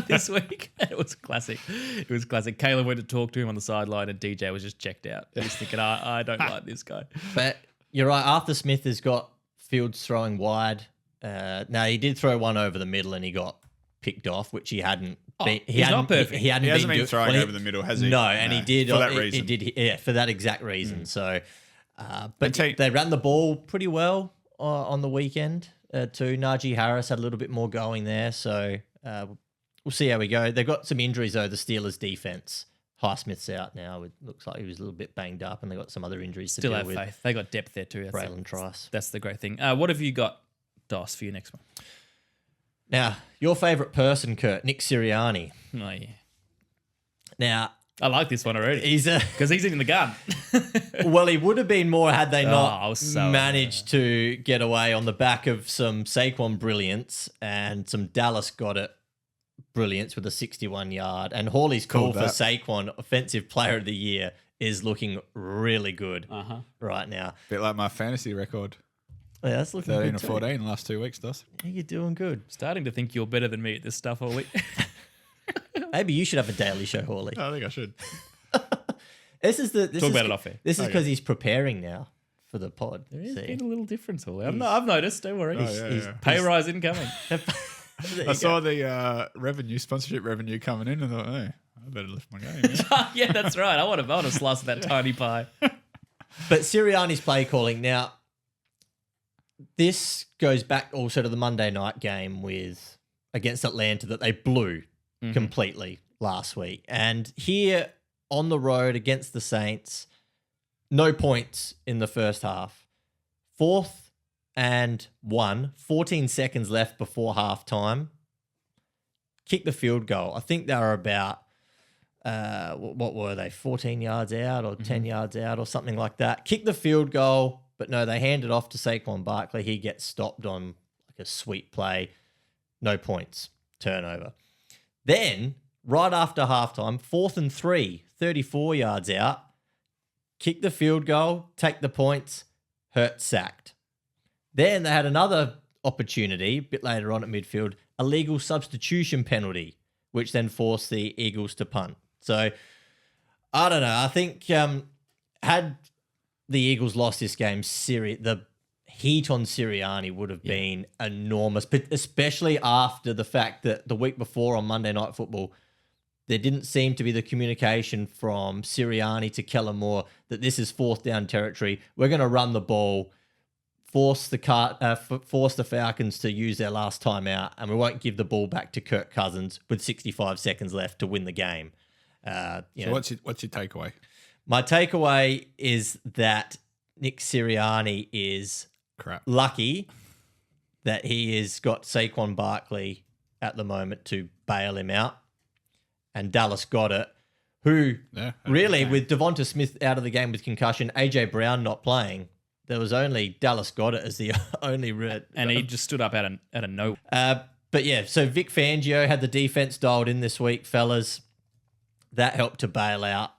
this week. It was classic. It was classic. Caleb went to talk to him on the sideline, and DJ was just checked out. He was thinking, I don't like this guy. But you're right. Arthur Smith has got Fields throwing wide. Now, he did throw one over the middle and he got picked off, which he hadn't been. he's not perfect. He hasn't been throwing over the middle, has he? No, and he did. For that He reason. did, yeah, for that exact reason. So, but And they ran the ball pretty well on the weekend too. Najee Harris had a little bit more going there. So we'll see how we go. They've got some injuries, though, the Steelers' defense. Highsmith's out now. It looks like he was a little bit banged up, and they got some other injuries to Still deal have with. faith. They got depth there too. Braylon Trice. That's the great thing. What have you got, Dos, for your next one? Now, your favourite person, Kurt, Nick Sirianni. Oh, yeah. Now, I like this one already. he's a Because he's in the gun. well, he would have been more had they I not was so- managed to get away on the back of some Saquon brilliance and some Dallas got it brilliance with a 61-yard. And Hawley's call Called for that. Saquon Offensive Player of the Year is looking really good right now. Bit like my fantasy record. Yeah, that's looking 13 good or too. 14 in the last 2 weeks, does? Yeah, you're doing good. Starting to think you're better than me at this stuff, Ollie. Maybe you should have a daily show, Hawley. I think I should. This is Talk about it off air. This is because he's preparing now for the pod. There's See? been a little difference, Ollie. I've noticed. Don't worry. he's- Pay rise incoming. There I you saw the sponsorship revenue coming in, and thought, hey, I better lift my game. Yeah. Yeah, that's right. I want to slice of that tiny pie. But Sirianni's play calling now. This goes back also to the Monday night game against Atlanta that they blew completely last week, and here on the road against the Saints, no points in the first half. 4th and 1, 14 seconds left before halftime. Kick the field goal. I think they were about what were they, 14 yards out or 10 yards out or something like that. Kick the field goal, but no, they hand it off to Saquon Barkley. He gets stopped on like a sweet play. No points. Turnover. Then, right after halftime, 4th and 3, 34 yards out. Kick the field goal, take the points, Hurt sacked. Then they had another opportunity a bit later on at midfield, a legal substitution penalty, which then forced the Eagles to punt. So I don't know. I think had the Eagles lost this game, the heat on Sirianni would have been enormous, but especially after the fact that the week before on Monday Night Football, there didn't seem to be the communication from Sirianni to Kellen Moore that this is fourth down territory. We're going to run the ball, force the Falcons to use their last timeout, and we won't give the ball back to Kirk Cousins with 65 seconds left to win the game. So what's your takeaway? My takeaway is that Nick Sirianni is lucky that he has got Saquon Barkley at the moment to bail him out, and Dallas Goedert, who really, with Devonta Smith out of the game with concussion, AJ Brown not playing, there was only Dallas Goedert as the only and he just stood up out of no. But yeah, so Vic Fangio had the defense dialed in this week, fellas. That helped to bail out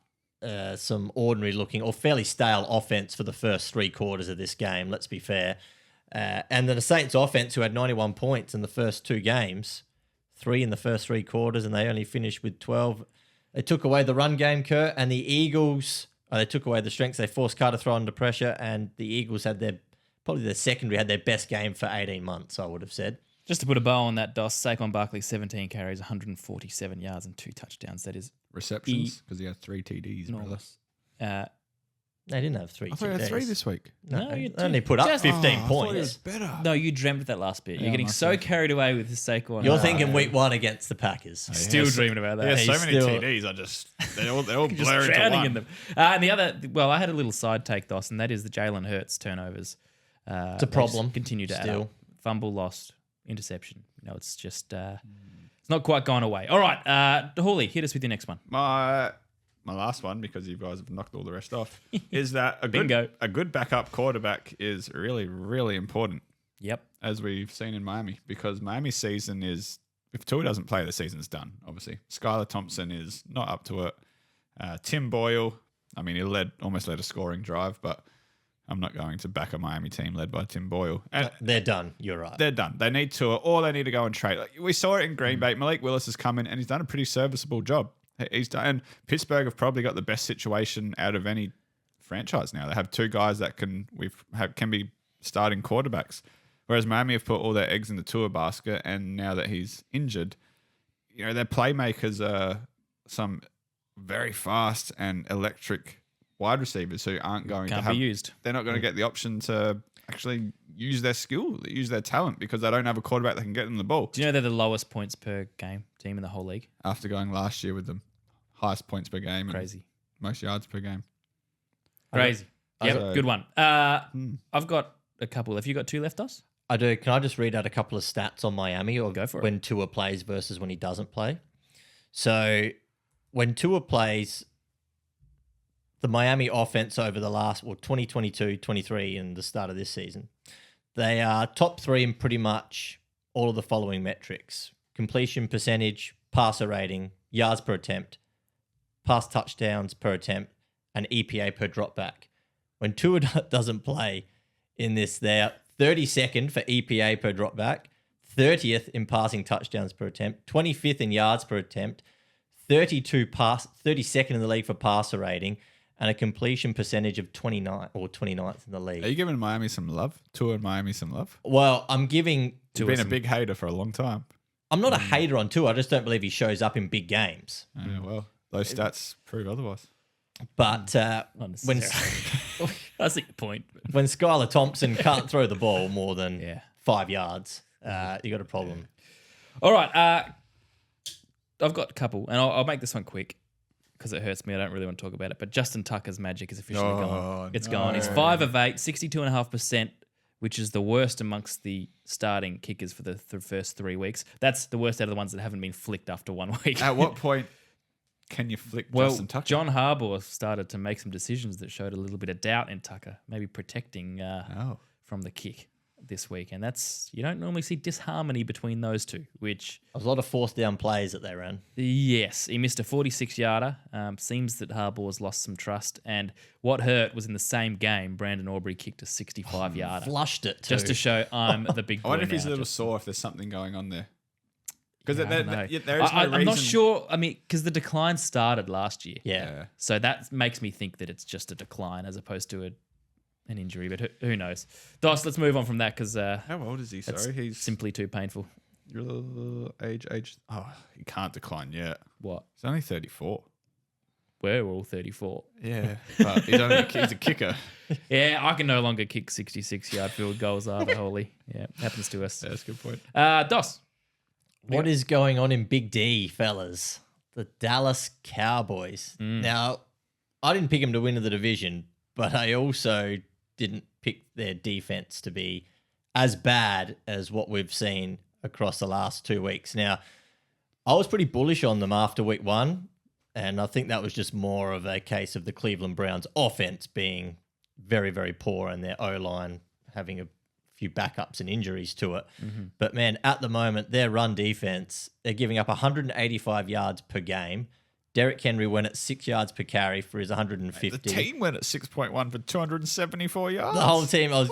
some ordinary looking or fairly stale offense for the first 3 quarters of this game, let's be fair. And then the Saints offense, who had 91 points in the first 2 games, 3 in the first 3 quarters, and they only finished with 12. They took away the run game, Kurt, and the Eagles, they took away the strengths. They forced Carter throw under pressure, and the Eagles had probably their secondary had their best game for 18 months, I would have said. Just to put a bow on that, Dos, Saquon Barkley, 17 carries, 147 yards and 2 touchdowns. That is receptions because he had 3 TDs. enormous. They didn't have 3 I thought he had 3 this week. No, you only put up 15 points. It was better. No, you dreamt of that last bit. You're getting so carried away with the Saquon. You're thinking week 1 against the Packers. Still dreaming about that. Yeah, so many TDs. They're all just blurring into drowning one. in them. And the other, I had a little side take, Dos, and that is the Jalen Hurts turnovers. It's a problem. Continue to add Still. up. Fumble lost, interception. It's just it's not quite gone away. All right, Hawley, hit us with your next one. My last one, because you guys have knocked all the rest off, is that a good backup quarterback is really, really important. Yep. As we've seen in Miami, because Miami's season is, if Tua doesn't play, the season's done, obviously. Skylar Thompson is not up to it. Tim Boyle, he almost led a scoring drive, but I'm not going to back a Miami team led by Tim Boyle. And they're done. You're right. They're done. They need Tua, or they need to go and trade. We saw it in Green Bay. Malik Willis has come in, and he's done a pretty serviceable job. He's done, and Pittsburgh have probably got the best situation out of any franchise now. They have 2 guys that can be starting quarterbacks, whereas Miami have put all their eggs in the Tua basket. And now that he's injured, their playmakers are some very fast and electric wide receivers who aren't going Can't to be used. They're not going to get the option to actually use their skill, use their talent, because they don't have a quarterback that can get them the ball. Do you know they're the lowest points per game team in the whole league? After going last year with the highest points per game. Crazy. And most yards per game. Crazy. Yep, So- good one. I've got a couple. Have you got 2 left, Us? I do. Can I just read out a couple of stats on Miami or Go for it. when Tua plays versus when he doesn't play? So when Tua plays, the Miami offense over the last 2022, 23 and the start of this season, they are top 3 in pretty much all of the following metrics: completion percentage, passer rating, yards per attempt, pass touchdowns per attempt, and EPA per dropback. When Tua doesn't play in this, they're 32nd for EPA per dropback, 30th in passing touchdowns per attempt, 25th in yards per attempt, 32nd in the league for passer rating, and a completion percentage of 29th in the league. Are you giving Miami some love? Tua and Miami some love? Well, I'm giving... You've been a big hater for a long time. I'm not a hater on Tua. I just don't believe he shows up in big games. Yeah, well, those stats prove otherwise. But when That's the point. when Skylar Thompson can't throw the ball more than 5 yards, you got a problem. All right. I've got a couple, and I'll make this one quick because it hurts me. I don't really want to talk about it. But Justin Tucker's magic is officially gone. It's gone. He's 5 of 8, 62.5%, which is the worst amongst the starting kickers for the first 3 weeks. That's the worst out of the ones that haven't been flicked after 1 week. At what point can you flick Justin Tucker? John Harbaugh started to make some decisions that showed a little bit of doubt in Tucker, maybe protecting from the kick. this week, and you don't normally see disharmony between those two, which... There's a lot of forced down plays that they ran. Yes, he missed a 46-yarder. Seems that Harbaugh's lost some trust, and what hurt was in the same game, Brandon Aubrey kicked a 65-yarder. Flushed it, too. Just to show I'm the big boy I wonder if now. he's a little sore, if there's something going on there. Because I don't know. there is no reason. I'm not sure. I mean, because the decline started last year. Yeah. So that makes me think that it's just a decline as opposed to an injury, but who knows? Dos, let's move on from that because How old is he? Sorry, he's simply too painful. age. Oh, he can't decline yet. What? He's only 34. We're all 34. Yeah, but he's a kicker. Yeah, I can no longer kick 66-yard field goals either, Holy. Yeah, happens to us. Yeah, that's a good point. Dos. What is going on in Big D, fellas? The Dallas Cowboys. Now, I didn't pick them to win the division, but I also didn't pick their defense to be as bad as what we've seen across the last 2 weeks. Now, I was pretty bullish on them after week 1, and I think that was just more of a case of the Cleveland Browns offense being very, very poor and their O-line having a few backups and injuries to it. But man, at the moment, their run defense, they're giving up 185 yards per game. Derrick Henry went at 6 yards per carry for his 150. The team went at 6.1 for 274 yards. The whole team. I was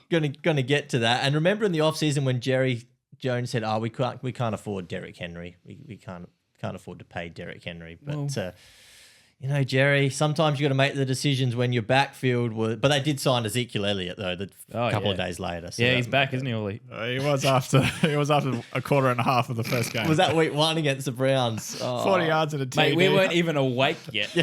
going to get to that. And remember in the offseason when Jerry Jones said, "Oh, we can't afford Derrick Henry. We can't afford to pay Derrick Henry." But Jerry, sometimes you got to make the decisions when your backfield was. But they did sign Ezekiel Elliott though, a couple of days later. So yeah, he's back, isn't he, Ollie? He was after a quarter and a half of the first game. Was that week 1 against the Browns? 40 yards and a TD. Mate, we weren't even awake yet.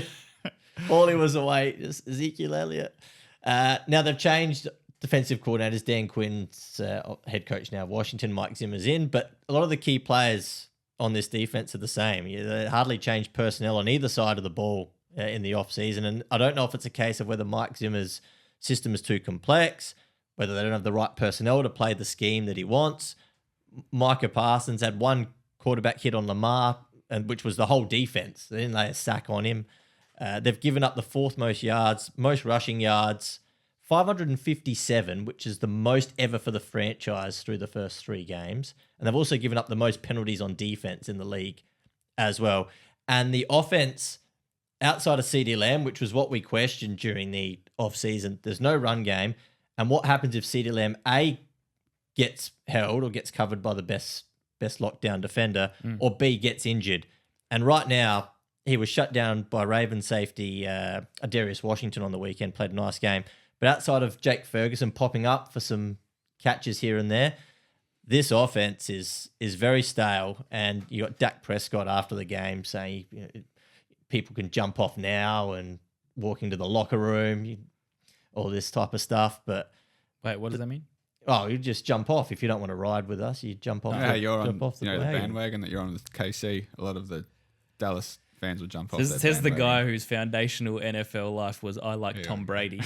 All he was away is Ezekiel Elliott. Now they've changed defensive coordinators. Dan Quinn's head coach now. Washington. Mike Zimmer's in, but a lot of the key players on this defense are the same. They hardly changed personnel on either side of the ball in the offseason. And I don't know if it's a case of whether Mike Zimmer's system is too complex, whether they don't have the right personnel to play the scheme that he wants. Micah Parsons had one quarterback hit on Lamar, which was the whole defense. They didn't lay a sack on him. They've given up the 4th most yards, most rushing yards, 557, which is the most ever for the franchise through the first 3 games. And they've also given up the most penalties on defense in the league as well. And the offense, outside of CeeDee Lamb, which was what we questioned during the offseason, there's no run game. And what happens if CeeDee Lamb, A, gets held or gets covered by the best lockdown defender, or B, gets injured? And right now, he was shut down by Raven safety Darius Washington on the weekend, played a nice game. But outside of Jake Ferguson popping up for some catches here and there, this offense is very stale. And you got Dak Prescott after the game saying people can jump off now and walk into the locker room, all this type of stuff. But wait, what does that mean? Oh, you just jump off if you don't want to ride with us. You jump off. You're on off the bandwagon that you're on with KC. A lot of the Dallas fans will jump off. Says the guy whose foundational NFL life was I like Tom Brady.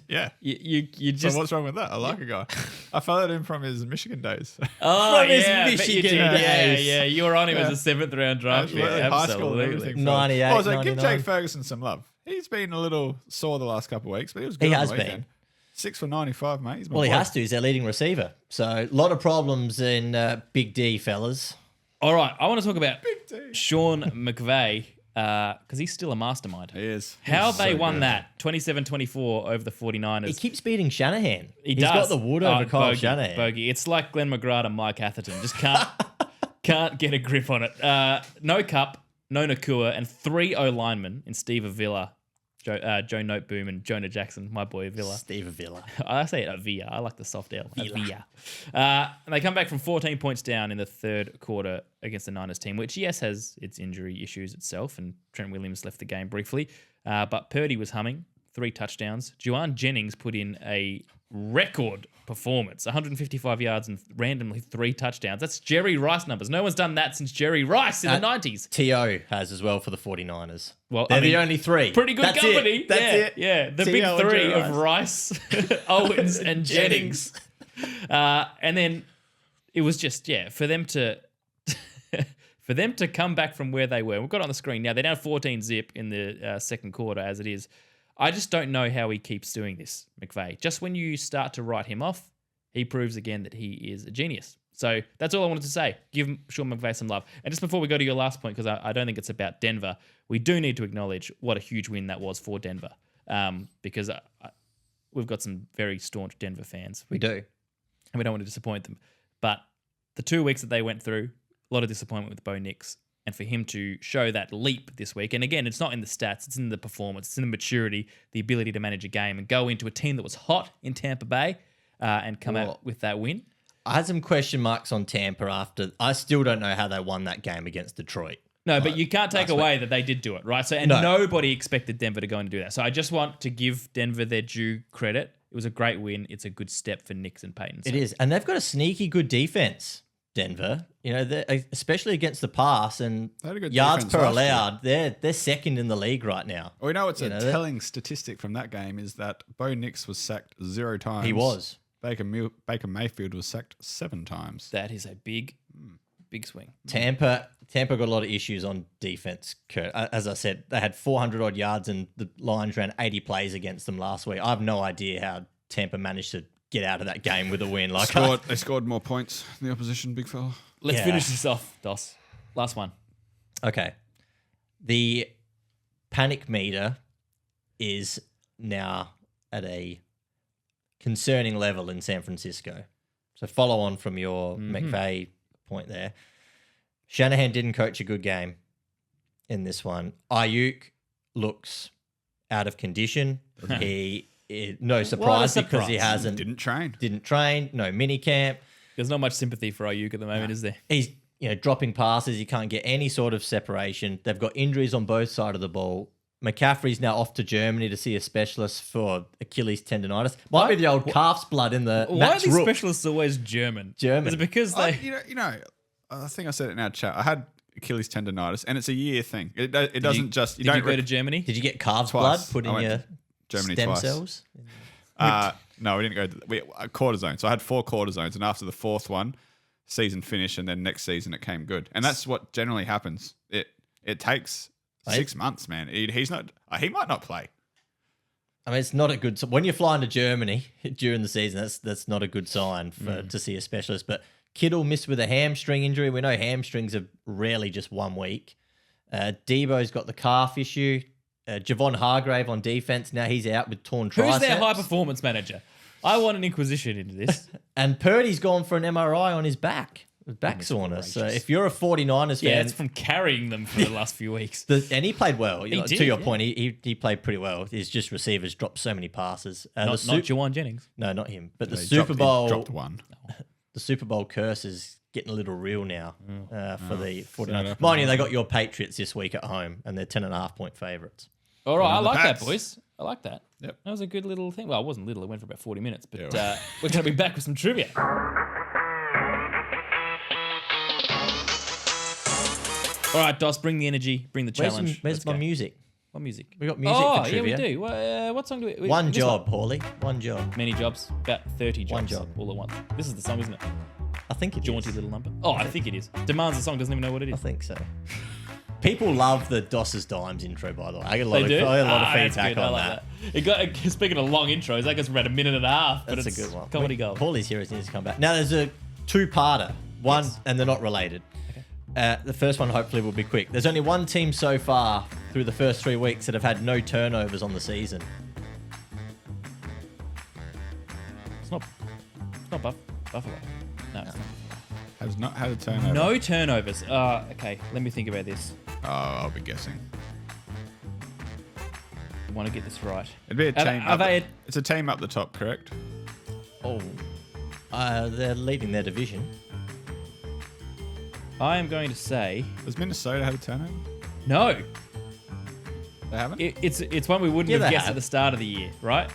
Yeah. You just. So what's wrong with that? I like a guy. I followed him from his Michigan days. Oh, From his yeah, Michigan days. days. Yeah, you were on him as a 7th round draft pick. Absolutely. High school and Absolutely. everything. 98, Also, give 99. Jake Ferguson some love. He's been a little sore the last couple of weeks, but he was good. He on has the been. weekend. 6 for 95, mate. Well, he has to. He's their leading receiver. So a lot of problems in Big D, fellas. All right, I want to talk about Big D. Sean McVay because he's still a mastermind. He is. How He's they so won good. that 27-24 over the 49ers. He keeps beating Shanahan. He's got the wood over Kyle Shanahan. Bogey. It's like Glenn McGrath and Mike Atherton. Just can't get a grip on it. No Cup, no Nakua, and 3 O-linemen in Steve Avila, Joe Noteboom, and Jonah Jackson, my boy Avila. Steve Avila. I say it Avila. I like the soft L. Avila. And they come back from 14 points down in the 3rd quarter against the Niners team, which, yes, has its injury issues itself, and Trent Williams left the game briefly. But Purdy was humming, 3 touchdowns. Juwan Jennings put in a record performance, 155 yards and randomly 3 touchdowns. That's Jerry Rice numbers. No one's done that since Jerry Rice in the 90s. T.O. has as well for the 49ers. Well, They're the only 3. Pretty good That's company. It. That's it. Yeah, the T.O. big and 3 Jerry of Rice, Owens, and Jennings. And then it was just, for them to come back from where they were. We've got it on the screen now. They're down 14-zip in the 2nd quarter as it is. I just don't know how he keeps doing this, McVay. Just when you start to write him off, he proves again that he is a genius. So that's all I wanted to say. Give Sean McVay some love. And just before we go to your last point, because I don't think it's about Denver, we do need to acknowledge what a huge win that was for Denver, because we've got some very staunch Denver fans. We do. And we don't want to disappoint them. But the 2 weeks that they went through, a lot of disappointment with Bo Nix. And for him to show that leap this week, and again, it's not in the stats, it's in the performance, it's in the maturity, the ability to manage a game and go into a team that was hot in Tampa Bay and come out with that win. I had some question marks on Tampa after. I still don't know how they won that game against Detroit. No, but you can't take away that they did do it, right? So, and nobody expected Denver to go and do that. So I just want to give Denver their due credit. It was a great win. It's a good step for Nix and Peyton. It is. And they've got a sneaky good defense, Denver. You know, especially against the pass and yards per allowed. They're second in the league right now. Well, what's a telling statistic from that game is that Bo Nix was sacked 0 times. He was. Baker Mayfield was sacked 7 times. That is a big swing. Tampa got a lot of issues on defense, Kurt. As I said, they had 400 odd yards and the Lions ran 80 plays against them last week. I have no idea how Tampa managed to get out of that game with a win. They scored more points than the opposition, big fella. Let's finish this off, Dos. Last one. Okay. The panic meter is now at a concerning level in San Francisco. So follow on from your McVay point there. Shanahan didn't coach a good game in this one. Ayuk looks out of condition. No surprise because he didn't train. No mini camp. There's not much sympathy for Ayuk at the moment, is there? He's dropping passes. He can't get any sort of separation. They've got injuries on both sides of the ball. McCaffrey's now off to Germany to see a specialist for Achilles tendonitis. Might be the old calf's blood in the Why are these specialists always German? Is it because they... I think I said it in our chat. I had Achilles tendonitis, and it's a year thing. It doesn't just... Did you go to Germany? Did you get calf's blood put in your Germany stem twice. cells? No, we didn't go to cortisone. So I had 4 cortisones, and after the 4th one, season finished, and then next season it came good. And that's what generally happens. It takes 6 months, man. He might not play. I mean, it's not a good... When you're flying to Germany during the season, that's not a good sign to see a specialist. But Kittle missed with a hamstring injury. We know hamstrings are rarely just 1 week. Debo's got the calf issue. Javon Hargrave on defense. Now he's out with torn triceps. Who's their high-performance manager? I want an inquisition into this. And Purdy's gone for an MRI on his back. Back soreness. So if you're a 49ers fan... Yeah, it's from carrying them for the last few weeks. And he played well. To your point, he played pretty well. It's just receivers dropped so many passes. Not Juwan Jennings. No, not him. But the Super Bowl... He dropped 1. The Super Bowl curse is getting a little real now for the 49ers. Mind you, they got your Patriots this week at home, and they're 10.5-point favourites. All right, I like that, boys. I like that. Yep. That was a good little thing. Well, it wasn't little. It went for about 40 minutes. But we're going to be back with some trivia. All right, Dos, bring the energy, bring the challenge. Where's my music? What music? We got music for trivia. Yeah, we do. What song do we... One job, Hawley. One job. Many jobs. About 30 jobs. One job. All at once. This is the song, isn't it? I think it Jaunty is. little number. Oh, I think it is. Demands the song, doesn't even know what it is. I think so. People love the Doss's Dimes intro, by the way. I get a lot They of do? feedback on that. It got, speaking of long intros, that goes for about a minute and a half. But That's it's a good one. Comedy gold. Paulie's heroes needs to come back. Now, there's a 2-parter. One, and they're not related. The first one hopefully will be quick. There's only one team so far through the first 3 weeks that have had no turnovers on the season. It's not Buffalo. No, it's not. Has not had a turnover. No turnovers. Okay, let me think about this. Oh, I'll be guessing. I want to get this right. It'd be a team. It's a team up the top, correct? Oh, they're leading their division. I am going to say Does Minnesota have a turnover? no. They haven't? It's one we wouldn't Yeah, have they guessed have. at the start of the year, right?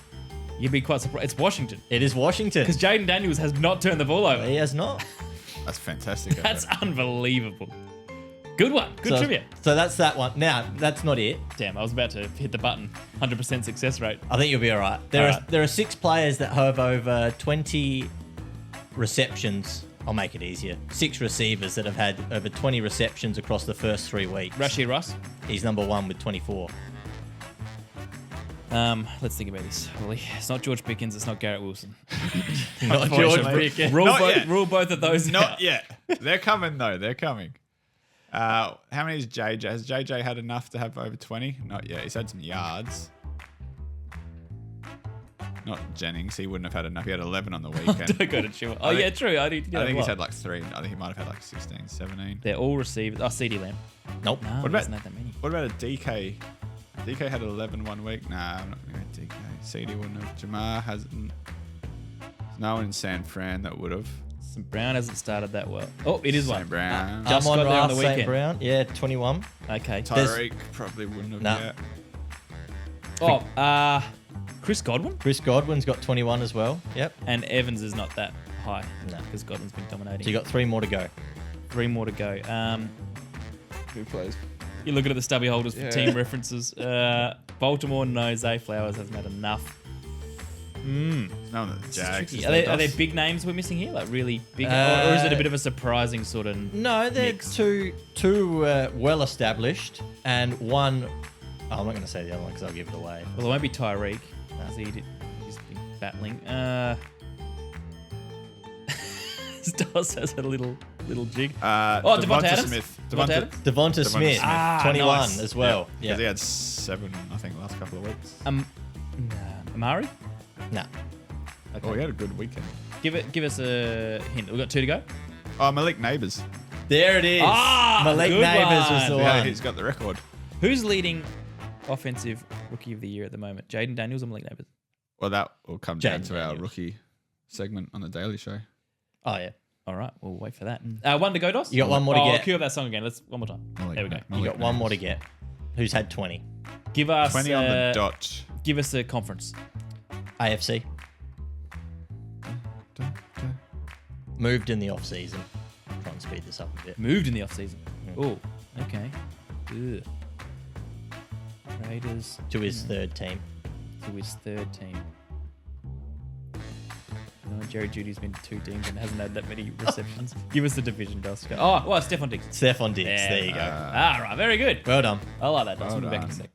You'd be quite surprised. It's Washington. It is Washington. Because Jaden Daniels has not turned the ball over. He has not. That's fantastic. That's unbelievable. Good one. Good trivia. So that's that one. Now, that's not it. Damn, I was about to hit the button. 100% success rate. I think you'll be all right. There are 6 players that have over 20 receptions. I'll make it easier. 6 receivers that have had over 20 receptions across the first 3 weeks. Rashid Ross. He's number 1 with 24. Let's think about this. Holly. It's not George Pickens. It's not Garrett Wilson. Not George Unfortunately. Pickens. Rule both of those Not out. yet. They're coming though. They're coming. How many is JJ? Has JJ had enough to have over 20? Not yet. He's had some yards. Not Jennings. He wouldn't have had enough. He had 11 on the weekend. Don't go to Chua. Oh, yeah, true. I think he's had like 3. I think he might have had like 16, 17. They're all receivers. Oh, CD Lamb. Nope. No, What he about- doesn't have that many. What about a DK? DK had 11 one week. Nah, I'm not going to go DK. CD wouldn't have. Jamar hasn't. There's no one in San Fran that would have. St. Brown hasn't started that well. Oh, it is St. one. Brown. Just got Amon there on Ra the St. weekend. Brown. Yeah, 21. Okay. Tyreek probably wouldn't have Nah. yet. Oh, Chris Godwin? Chris Godwin's got 21 as well. Yep. And Evans is not that high. No. Because Godwin's been dominating. So you got 3 more to go. 3 more to go. Who plays? You're looking at the stubby holders for Yeah. team references. Baltimore, no. Zay Flowers hasn't had enough. No, the This is Jags. tricky. is Are their there DOS. big names we're missing here? Like really big? Or is it a bit of a surprising sort of... No, they're Mix. two well established, and one. Oh, I'm not going to say the other one because I'll give it away. Well, it won't be Tyreek. As he's been battling. Stas has a little jig. Devonta Adams? Smith. Devonta Adams? Devonta Smith, Smith. 21 nice. as well. Because Yeah. he had 7, I think, last couple of weeks. Amari? Nah. Oh, he had a good weekend. Give us a hint. We've got 2 to go. Oh, Malik Neighbours. There it is. Ah, Malik good Neighbours was the one. Yeah, one. he's got the record. Who's leading offensive rookie of the year at the moment? Jaden Daniels or Malik Neighbours? Well, that will come down Jaden to our Daniels. rookie segment on the Daily Show. Oh, yeah. All right, we'll wait for that. 1 to go, Dos? You got one more to get. Cue up that song again. Let's one more time. There we go. You got one more to get. Who's had 20? Give us 20 on the dot. Give us a conference. AFC. Moved in the off season. Try and speed this up a bit. Moved in the offseason. Oh, okay. Ugh. Raiders To his third team. to his 3rd team. Jerry Judy's been to 2 teams and hasn't had that many receptions. Give us the division, Dos. Oh, well, Stephon Diggs. Stephon Diggs. There you go. All right, very good. Well done. I like that, Dos. Well We'll be back in a done. sec.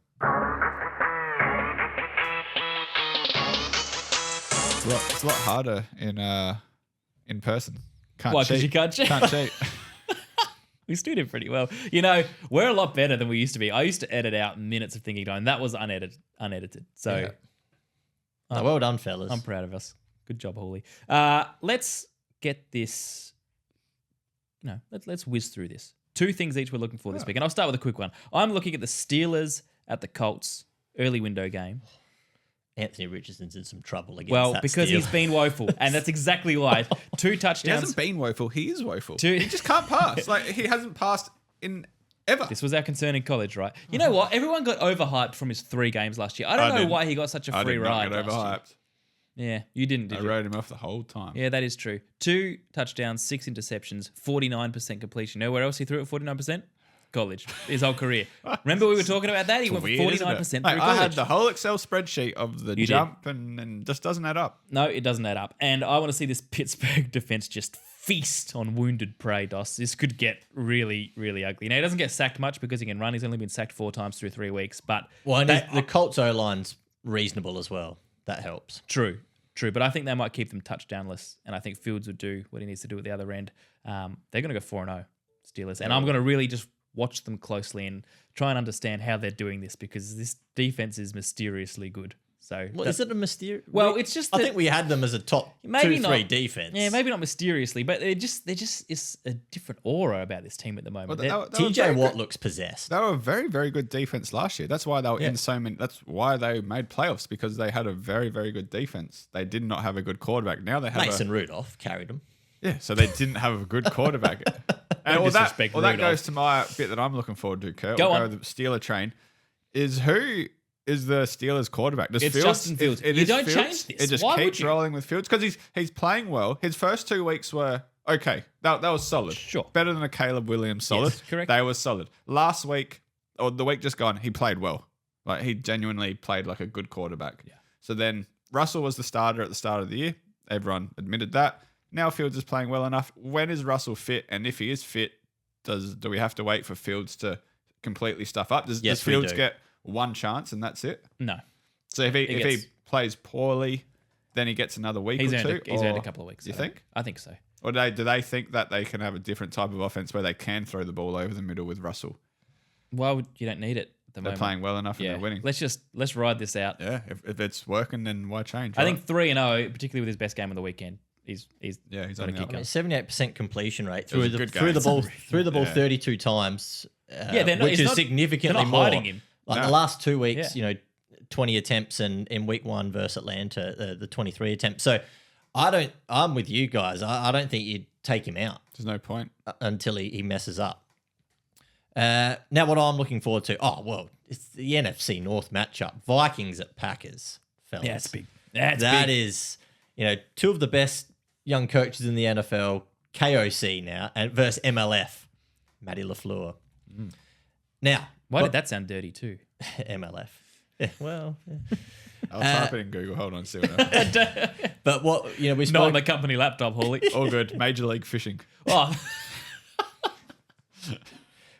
It's a lot harder in person. Can't Why, 'cause cheat. you can't cheat? Can't cheat. We still did pretty well. You know, we're a lot better than we used to be. I used to edit out minutes of thinking time. That was unedited. So Yeah. Oh, well done, fellas. I'm proud of us. Good job, Hawley. Let's get this. No, let's whiz through this. 2 things each we're looking for this week. And I'll start with a quick one. I'm looking at the Steelers at the Colts early window game. Anthony Richardson's in some trouble against Well, that because steal. he's been woeful. And that's exactly why. 2 He touchdowns. hasn't been woeful. He is woeful. Two- He just can't pass. Like, he hasn't passed in ever. This was our concern in college, right? You know what? Everyone got overhyped from his 3 games last year. I don't know didn't. why he got such a I free did ride. not get last year. overhyped. Yeah, you didn't, did I you? rode him off the whole time. Yeah, that is true. 2 touchdowns, 6 interceptions, 49% completion. You know where else he threw at 49%? College. His whole career. Remember we were talking about that? He went for Weird, isn't it? 49% through Mate, I college. had the whole Excel spreadsheet of the You did. jump and just doesn't add up. No, it doesn't add up. And I want to see this Pittsburgh defense just feast on wounded prey, Dos. This could get really, really ugly. Now, he doesn't get sacked much because he can run. He's only been sacked 4 times through 3 weeks. But Well, and they- the Colts O-line's reasonable as well. That helps. True. But I think they might keep them touchdownless. And I think Fields would do what he needs to do at the other end. They're going to go 4-0, Steelers. And I'm going to really just watch them closely and try and understand how they're doing this because this defense is mysteriously good. So Well, is it a mysterious? Well, it's just I that- think we had them as a top Maybe 2-3 not. defense. Yeah, maybe not mysteriously, but they just is a different aura about this team at the moment. Well, They're- they were TJ very Watt good- looks possessed. They were a very, very good defense last year. That's why they were in so many. That's why they made playoffs because they had a very, very good defense. They did not have a good quarterback. Now they have Mason Rudolph carried them. so they didn't have a good quarterback. And Don't well, that disrespect goes Rudolph. to my bit that I'm looking forward to, Kurt. Go We'll on. go with the Steeler train. Is who is the Steelers quarterback? Does It's Fields, Justin Fields. It You is don't Fields. change this. It just Why would keeps you? rolling with Fields because he's playing well. His first 2 weeks were okay. That was solid. Sure. Better than a Caleb Williams solid. Yes, correct. They were solid. Last week or the week just gone, he played well. Like he genuinely played like a good quarterback. Yeah. So then Russell was the starter at the start of the year. Everyone admitted that. Now Fields is playing well enough. When is Russell fit? And if he is fit, do we have to wait for Fields to completely stuff up? Does Yes, we Fields do. get one chance and that's it? no. So if he plays poorly, then he gets another week He's or earned two. he's earned a couple of weeks. You think? I think so. Or do they think that they can have a different type of offense where they can throw the ball over the middle with Russell? Well, you don't need it at the They're moment. playing well enough and they're winning. Let's ride this out. Yeah, if it's working, then why change? I right? think 3-0, particularly with his best game of the weekend. He's Yeah, he's got on a the kick up. up. 78% completion rate was a through good the game. ball Yeah. 32 times. They're not, which it's is not, significantly they're not more. hiding him. Like No. the last 2 weeks, Yeah. 20 attempts and in week 1 versus Atlanta, the 23 attempts. So I'm with you guys. I don't think you'd take him out There's no point. until he messes up. Now, what I'm looking forward to, it's the NFC North matchup. Vikings at Packers, fellas. Yeah, it's big. That's That big. is, two of the best young coaches in the NFL, KOC now, and versus MLF, Matty LaFleur. Now, Why did that sound dirty too? MLF? Yeah, well, yeah. I'll type it in Google. Hold on, see what happens. But what we Not on spoke. the company laptop, Hawley. All good. Major League Fishing. Oh,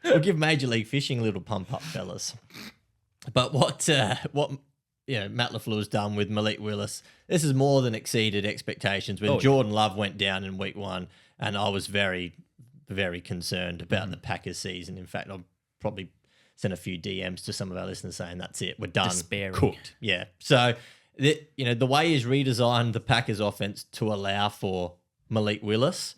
We'll give Major League Fishing a little pump up, fellas. But what Matt LaFleur's done with Malik Willis, this has more than exceeded expectations. When Jordan Love went down in week 1, and I was very, very concerned about the Packers season. In fact, I'll probably send a few DMs to some of our listeners saying that's it, we're done, Despairing. cooked. Yeah. So the way he's redesigned the Packers offense to allow for Malik Willis,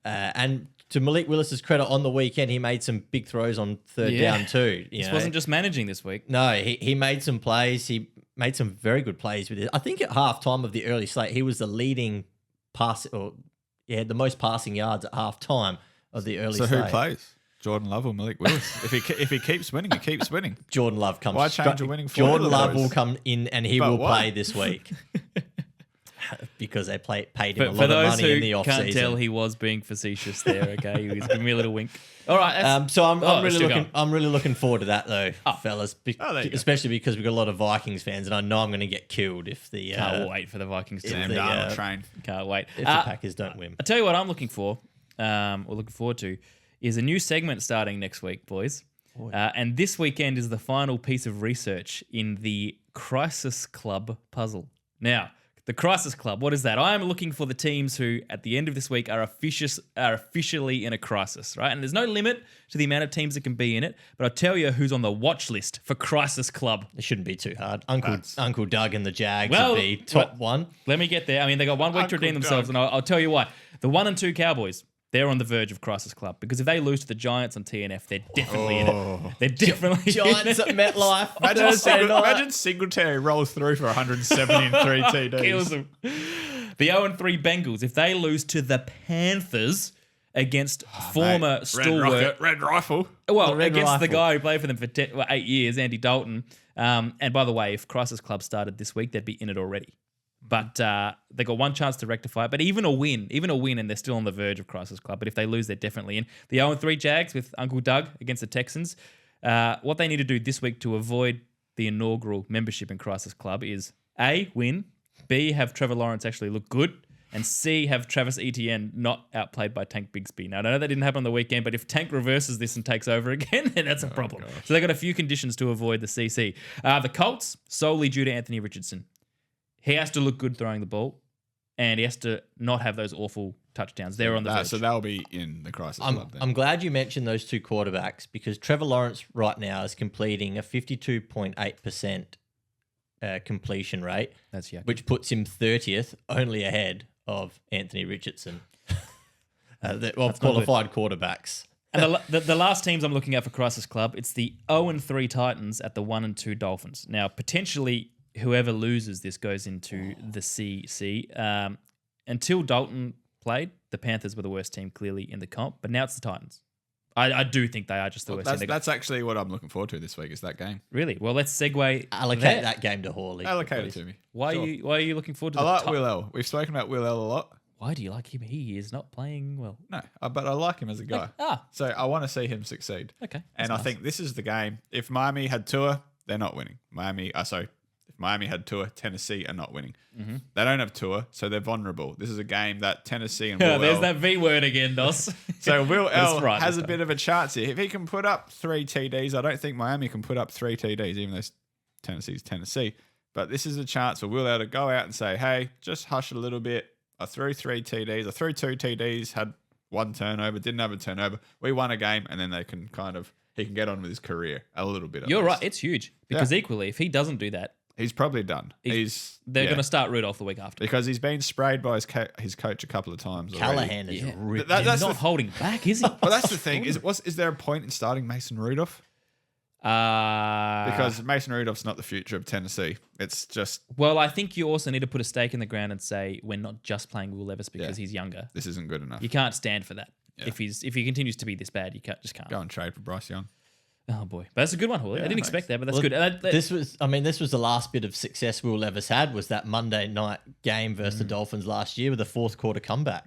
and to Malik Willis's credit, on the weekend he made some big throws on third down too. This wasn't just managing this week. No, he made some plays. He made some very good plays with it. I think at halftime of the early slate, he was the leading the most passing yards at halftime of the early So slate. who plays? Jordan Love or Malik Willis? if he keeps winning, he keeps winning. Jordan Love comes. Why change a winning formula, Jordan Love boys? will come in and he But will why? play this week because they paid him a For lot of those money in who the offseason. can't tell, he was being facetious there. Okay, he was giving me a little wink. All right. That's, So I'm really still looking. going. I'm really looking forward to that though, fellas. there you go. Especially because we've got a lot of Vikings fans, and I know I'm going to get killed if the Can't wait for the Vikings to Sam the, Darnold train. Can't wait. if the Packers don't win. I tell you what I'm looking for, or looking forward to, is a new segment starting next week, boys. And this weekend is the final piece of research in the Crisis Club puzzle. Now, the Crisis Club, what is that? I am looking for the teams who, at the end of this week, are officially in a crisis, right? And there's no limit to the amount of teams that can be in it, but I'll tell you who's on the watch list for Crisis Club. It shouldn't be too hard. Uncle Doug and the Jags Well, would be top one. Let me get there. I mean, they got 1 week to Uncle redeem themselves, Doug. and I'll tell you why. The 1 and 2 Cowboys, they're on the verge of Crisis Club because if they lose to the Giants on TNF, they're definitely in it. They're definitely Giants at in it. MetLife. Imagine Singletary rolls through for 170 and 3 TDs. Kills them. The 0-3 Bengals, if they lose to the Panthers against former Red stalwart, Rocket, Red Rifle. well, Red against the Rifle. guy who played for them for 8 years, Andy Dalton. And by the way, if Crisis Club started this week, they'd be in it already. But they got one chance to rectify it. But even a win, and they're still on the verge of Crisis Club. But if they lose, they're definitely in. The 0-3 Jags with Uncle Doug against the Texans. What they need to do this week to avoid the inaugural membership in Crisis Club is A, win, B, have Trevor Lawrence actually look good, and C, have Travis Etienne not outplayed by Tank Bigsby. Now, I know that didn't happen on the weekend, but if Tank reverses this and takes over again, then that's a problem. So they got a few conditions to avoid the CC. The Colts, solely due to Anthony Richardson. He has to look good throwing the ball, and he has to not have those awful touchdowns. They're on the verge. So they'll be in the Crisis Club then. I'm glad you mentioned those two quarterbacks because Trevor Lawrence right now is completing a 52.8% completion rate, That's yucky. which puts him 30th, only ahead of Anthony Richardson. Qualified quarterbacks. And the last teams I'm looking at for Crisis Club, it's the 0-3 Titans at the 1-2 Dolphins. Now, potentially, whoever loses this goes into the CC. Until Dalton played, the Panthers were the worst team clearly in the comp, but now it's the Titans. I do think they are just the worst team. That's actually what I'm looking forward to this week is that game. Really? Well, let's segue. Allocate there. that game to Hawley. Allocate it please. to me. Why Sure. are you looking forward to I the like Ti- Will L. We've spoken about Will L a lot. Why do you like him? He is not playing well. No, but I like him as a guy. Ah, So I want to see him succeed. okay. And That's I nice. think this is the game. If Miami had Tua, they're not winning. If Miami had Tua, Tennessee are not winning. Mm-hmm. They don't have Tua, so they're vulnerable. This is a game that Tennessee and Will There's L. that V word again, Dos. So Will That's L right, has this a bit of a chance here. If he can put up 3 TDs, I don't think Miami can put up 3 TDs, even though Tennessee's Tennessee. But this is a chance for Will to go out and say, hey, just hush it a little bit. I threw 3 TDs. I threw 2 TDs, had 1 turnover, didn't have a turnover. We won a game, and then he can get on with his career a little bit. You're right. It's huge because equally, if he doesn't do that, he's probably done. They're going to start Rudolph the week after because he's been sprayed by his coach a couple of times. Callahan is ripped. He's not holding back, is he? Well, that's the thing. Is there a point in starting Mason Rudolph? Because Mason Rudolph's not the future of Tennessee. It's just... Well, I think you also need to put a stake in the ground and say we're not just playing Will Levis because he's younger. This isn't good enough. You can't stand for that. Yeah. If he continues to be this bad, you can't. Go and trade for Bryce Young. Oh boy, but that's a good one, Hawley. I didn't expect that, but that's good. This was the last bit of success Will Levis had was that Monday night game versus the Dolphins last year with a fourth quarter comeback.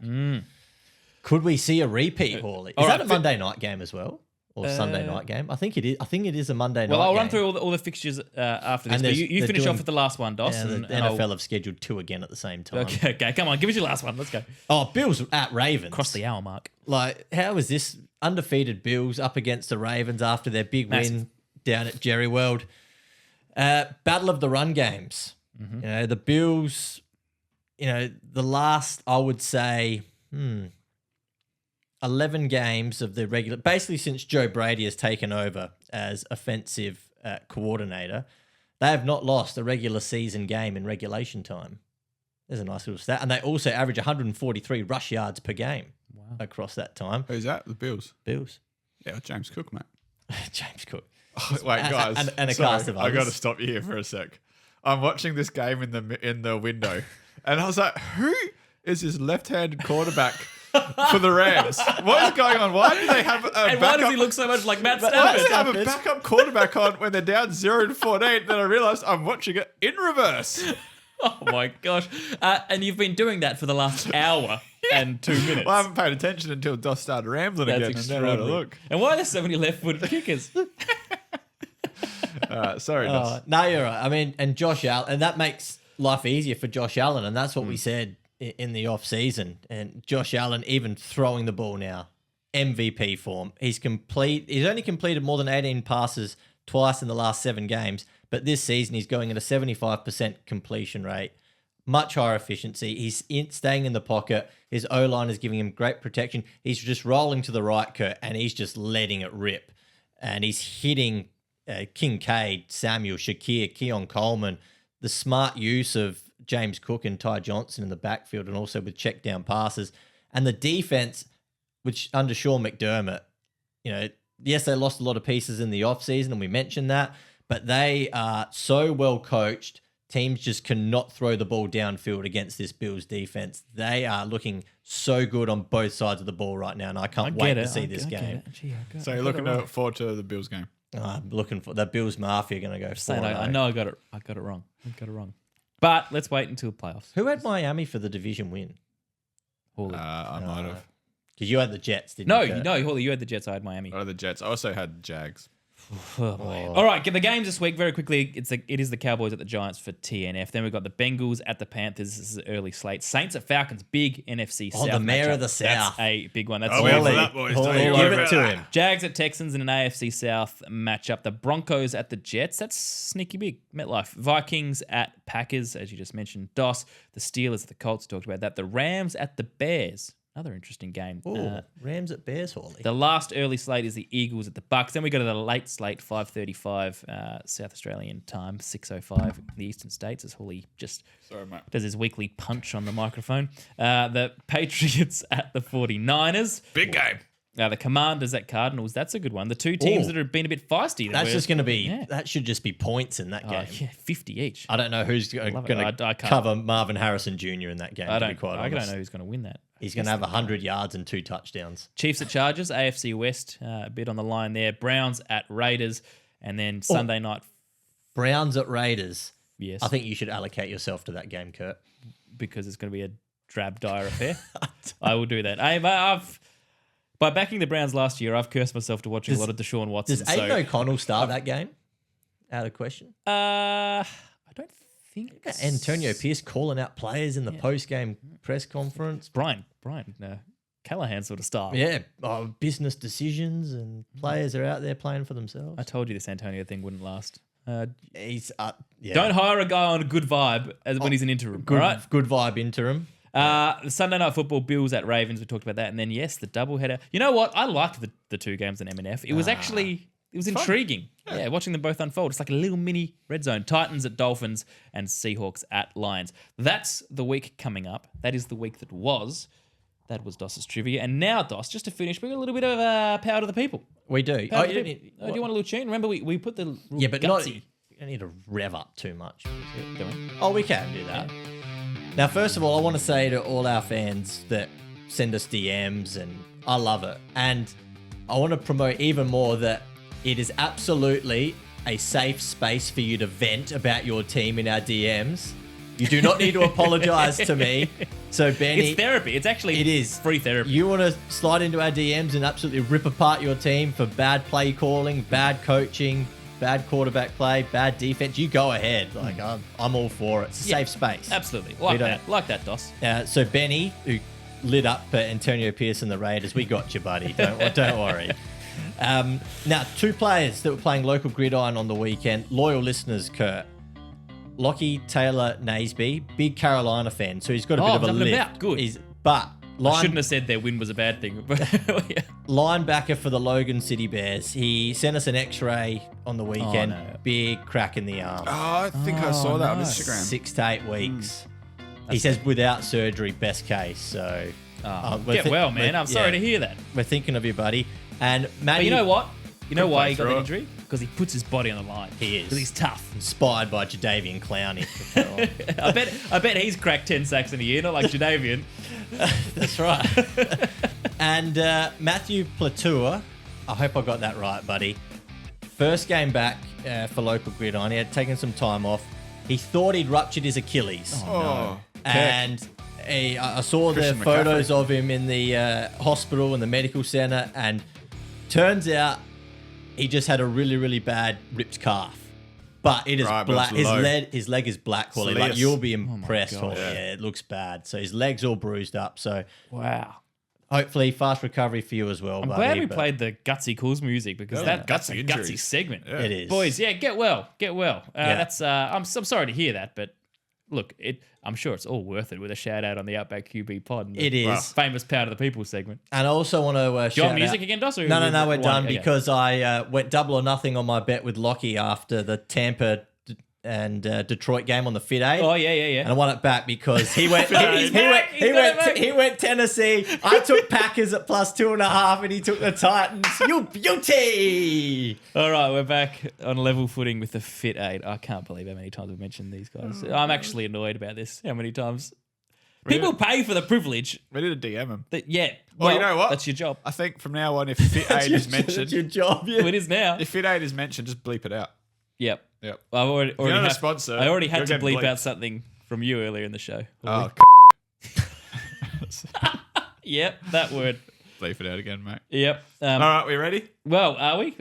Could we see a repeat, Hawley? Is that a Monday night game as well? Or Sunday night game? I think it is. I think it is a Monday night game. Well, I'll run through all the fixtures after this. But you finish off with the last one, Doss. Yeah, the NFL have scheduled 2 again at the same time. Okay, come on. Give us your last one. Let's go. Oh, Bills at Ravens. Cross the hour mark. Like, how is this undefeated Bills up against the Ravens after their big win down at Jerry World? Battle of the run games. Mm-hmm. The Bills, the last, I would say, 11 games of the regular, basically since Joe Brady has taken over as offensive coordinator, they have not lost a regular season game in regulation time. There's a nice little stat. And they also average 143 rush yards per game across that time. Who's that? The Bills? Bills. Yeah, James Cook, mate. James Cook. Oh, wait, guys. And a cast of others. I got to stop you here for a sec. I'm watching this game in the window, and I was like, who is this left-handed quarterback for the Rams? What is going on? Why do they have a backup? Why does he look so much like Matt Stafford? Why do they have a backup quarterback on when they're down 0-14? Then I realized I'm watching it in reverse. Oh my gosh. And you've been doing that for the last hour and 2 minutes. Well, I haven't paid attention until Doss started rambling again. And then I had a look. And why are there so many left-footed kickers? Sorry, Doss. No, you're right. I mean, and Josh Allen, and that makes life easier for Josh Allen, and that's what we said in the off-season. And Josh Allen, even throwing the ball now, MVP form. He's only completed more than 18 passes twice in the last 7 games, but this season he's going at a 75% completion rate, much higher efficiency. He's staying in the pocket. His O-line is giving him great protection. He's just rolling to the right, Kurt, and he's just letting it rip. And he's hitting Kincaid, Samuel, Shakir, Keon Coleman, the smart use of James Cook and Ty Johnson in the backfield, and also with check down passes. And the defense, which under Sean McDermott, yes, they lost a lot of pieces in the offseason, and we mentioned that, but they are so well coached. Teams just cannot throw the ball downfield against this Bills defense. They are looking so good on both sides of the ball right now, and I can't wait to see this game. So you're looking forward to the Bills game? I'm looking for the Bills Mafia going to go 4-0. I know I got it wrong. But let's wait until the playoffs. Who had Miami for the division win? Hawley. I might have. Because you had the Jets, didn't you? No, Hawley, you had the Jets. I had Miami. I had the Jets. I also had Jags. Oh, boy. All right, the games this week very quickly. It is the Cowboys at the Giants for TNF. Then we've got the Bengals at the Panthers. This is an early slate. Saints at Falcons. Big NFC South. The mayor matchup. of the South. That's a big one. That's wait for that, boys. Give it to him. Jags at Texans in an AFC South matchup. The Broncos at the Jets. That's sneaky big. MetLife. Vikings at Packers, as you just mentioned. Doss. The Steelers at the Colts. Talked about that. The Rams at the Bears. Another interesting game. Rams at Bears, Hawley. The last early slate is the Eagles at the Bucks. Then we go to the late slate, 5:35 South Australian time, 6:05 in the Eastern States, as Hawley just does his weekly punch on the microphone. The Patriots at the 49ers. Big game. The Commanders at Cardinals. That's a good one. The two teams that have been a bit feisty. That's just going to be, that should just be points in that game. Yeah, 50 each. I don't know who's going to cover Marvin Harrison Jr. in that game, to be quite honest. I don't know who's going to win that. He's going to have 100 yards and 2 touchdowns. Chiefs at Chargers, AFC West, a bit on the line there. Browns at Raiders, and then Sunday night. Browns at Raiders. Yes. I think you should allocate yourself to that game, Kurt. Because it's going to be a drab, dire affair. I will do that. By backing the Browns last year, I've cursed myself to watching a lot of Deshaun Watson. Does Aiden O'Connell start that game? Out of question. I don't think Antonio Pierce calling out players in the post-game press conference. Brian, Callahan sort of style. Yeah, business decisions and players are out there playing for themselves. I told you this Antonio thing wouldn't last. He's yeah. Don't hire a guy on a good vibe when he's an interim. All right. Good vibe interim. The Sunday Night Football, Bills at Ravens. We talked about that, and then yes, the doubleheader. You know what? I liked the two games in M&F. It was actually intriguing. Yeah, watching them both unfold. It's like a little mini red zone. Titans at Dolphins and Seahawks at Lions. That's the week coming up. That is the week that was. That was Doss's trivia. And now, Doss, just to finish, we got a little bit of power to the people. We do. Power to the people. Do you want a little tune? Remember, we put the but gutsy. you don't need to rev up too much. Go on. Oh, we can do that. Now, first of all, I want to say to all our fans that send us DMs, and I love it. And I want to promote even more that it is absolutely a safe space for you to vent about your team in our DMs. You do not need to apologize to me. So, Benny... It's therapy. It's actually it is free therapy. You want to slide into our DMs and absolutely rip apart your team for bad play calling, bad coaching, bad quarterback play, bad defense, you go ahead. Like, I'm all for it. It's a safe space. Absolutely. Like that, Doss. So Benny, who lit up Antonio Pierce and the Raiders, we got you, buddy. Don't worry. Now, two players that were playing local gridiron on the weekend, loyal listeners, Kurt. Lockie Taylor Naseby, big Carolina fan, so he's got a bit of a lift. Good. I shouldn't have said their win was a bad thing. But yeah. Linebacker for the Logan City Bears. He sent us an X-ray on the weekend. Oh, no. Big crack in the arm. Oh, I think I saw that on Instagram. 6 to 8 weeks. He says without surgery, best case. So get well, man. I'm sorry to hear that. We're thinking of you, buddy. And Matty, but you know what? You know why he got the injury? Because he puts his body on the line. He is. Because he's tough. Inspired by Jadeveon Clowney. I bet he's cracked 10 sacks in a year, not like Jadeveon. That's right. And Matthew Platua, I hope I got that right, buddy. First game back for local gridiron. He had taken some time off. He thought he'd ruptured his Achilles. Oh, no. And I saw Christian the photos of him in the hospital and the medical center, and turns out he just had a really, really bad ripped calf. But it is black. His leg is black, Holly. Like, you'll be impressed, Holly. Yeah, it looks bad. So his leg's all bruised up. So wow. Hopefully fast recovery for you as well, buddy. I'm glad we played the Gutsy Calls music, because that's a gutsy segment. Yeah. It is. Boys, get well. That's I'm sorry to hear that, but look, I'm sure it's all worth it with a shout out on the Outback QB pod. And it is. Famous Power to the People segment. And I also want to shout out. Music again, Doss? No, we're done because I went double or nothing on my bet with Lockie after the Tampa and Detroit game on the Fit Aid. Oh yeah. And I won it back because he went he went Tennessee. I took Packers at +2.5, and he took the Titans. You beauty. All right, we're back on level footing with the Fit Aid. I can't believe how many times we've mentioned these guys. I'm actually annoyed about this. How many times people pay for the privilege? We need to DM him. Well, you know what? That's your job. I think from now on, if Fit Aid is mentioned, that's your job. Yeah. Well, it is now. If Fit Aid is mentioned, just bleep it out. Yep. Well, I've already a sponsor, I already had to bleep bleeped out something from you earlier in the show. Oh, Yep, that word. Bleep it out again, mate. Yep. All right, we ready? Well, are we?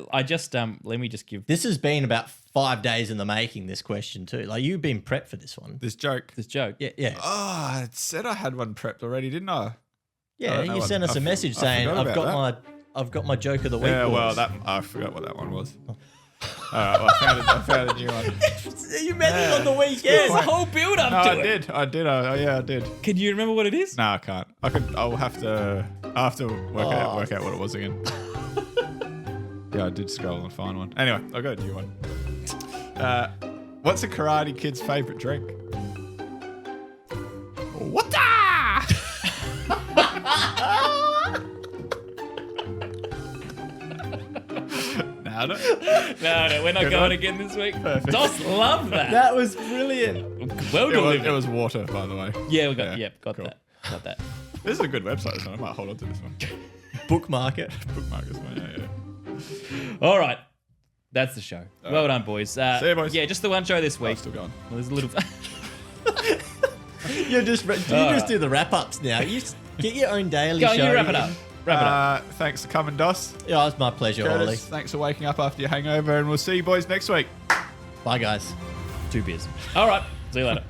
I just let me just give This has been about 5 days in the making, this question too. Like, you've been prepped for this one. This joke. Yeah. Oh, I said I had one prepped already, didn't I? Yeah, you sent us a message saying I've got my joke of the week. Yeah, well, I forgot what that one was. All right, well, I found a new one. You meant it on the weekend. There's a whole build up to it. I did. I did. Can you remember what it is? No, I can't. I'll have to work out what it was again. Yeah, I did scroll and find one. Anyway, I got a new one. What's a Karate Kid's favorite drink? What? No, we're not going again this week. Perfect. Doss love that. That was brilliant. Well delivered. It was water, by the way. Yeah, we got. Got cool. that. This is a good website, this one. I might hold on to this one. Bookmark it. Bookmark this one. Yeah. All right, that's the show. Well done, boys. See you, boys. Yeah, just the one show this week. Still going. Well, there's a little. You just do the wrap ups now. You just get your own daily show. You wrap it up. Thanks for coming, Doss. Yeah, it's my pleasure, Curtis, Holly. thanks for waking up after your hangover, and we'll see you boys next week. Bye, guys. 2 beers. All right. See you later.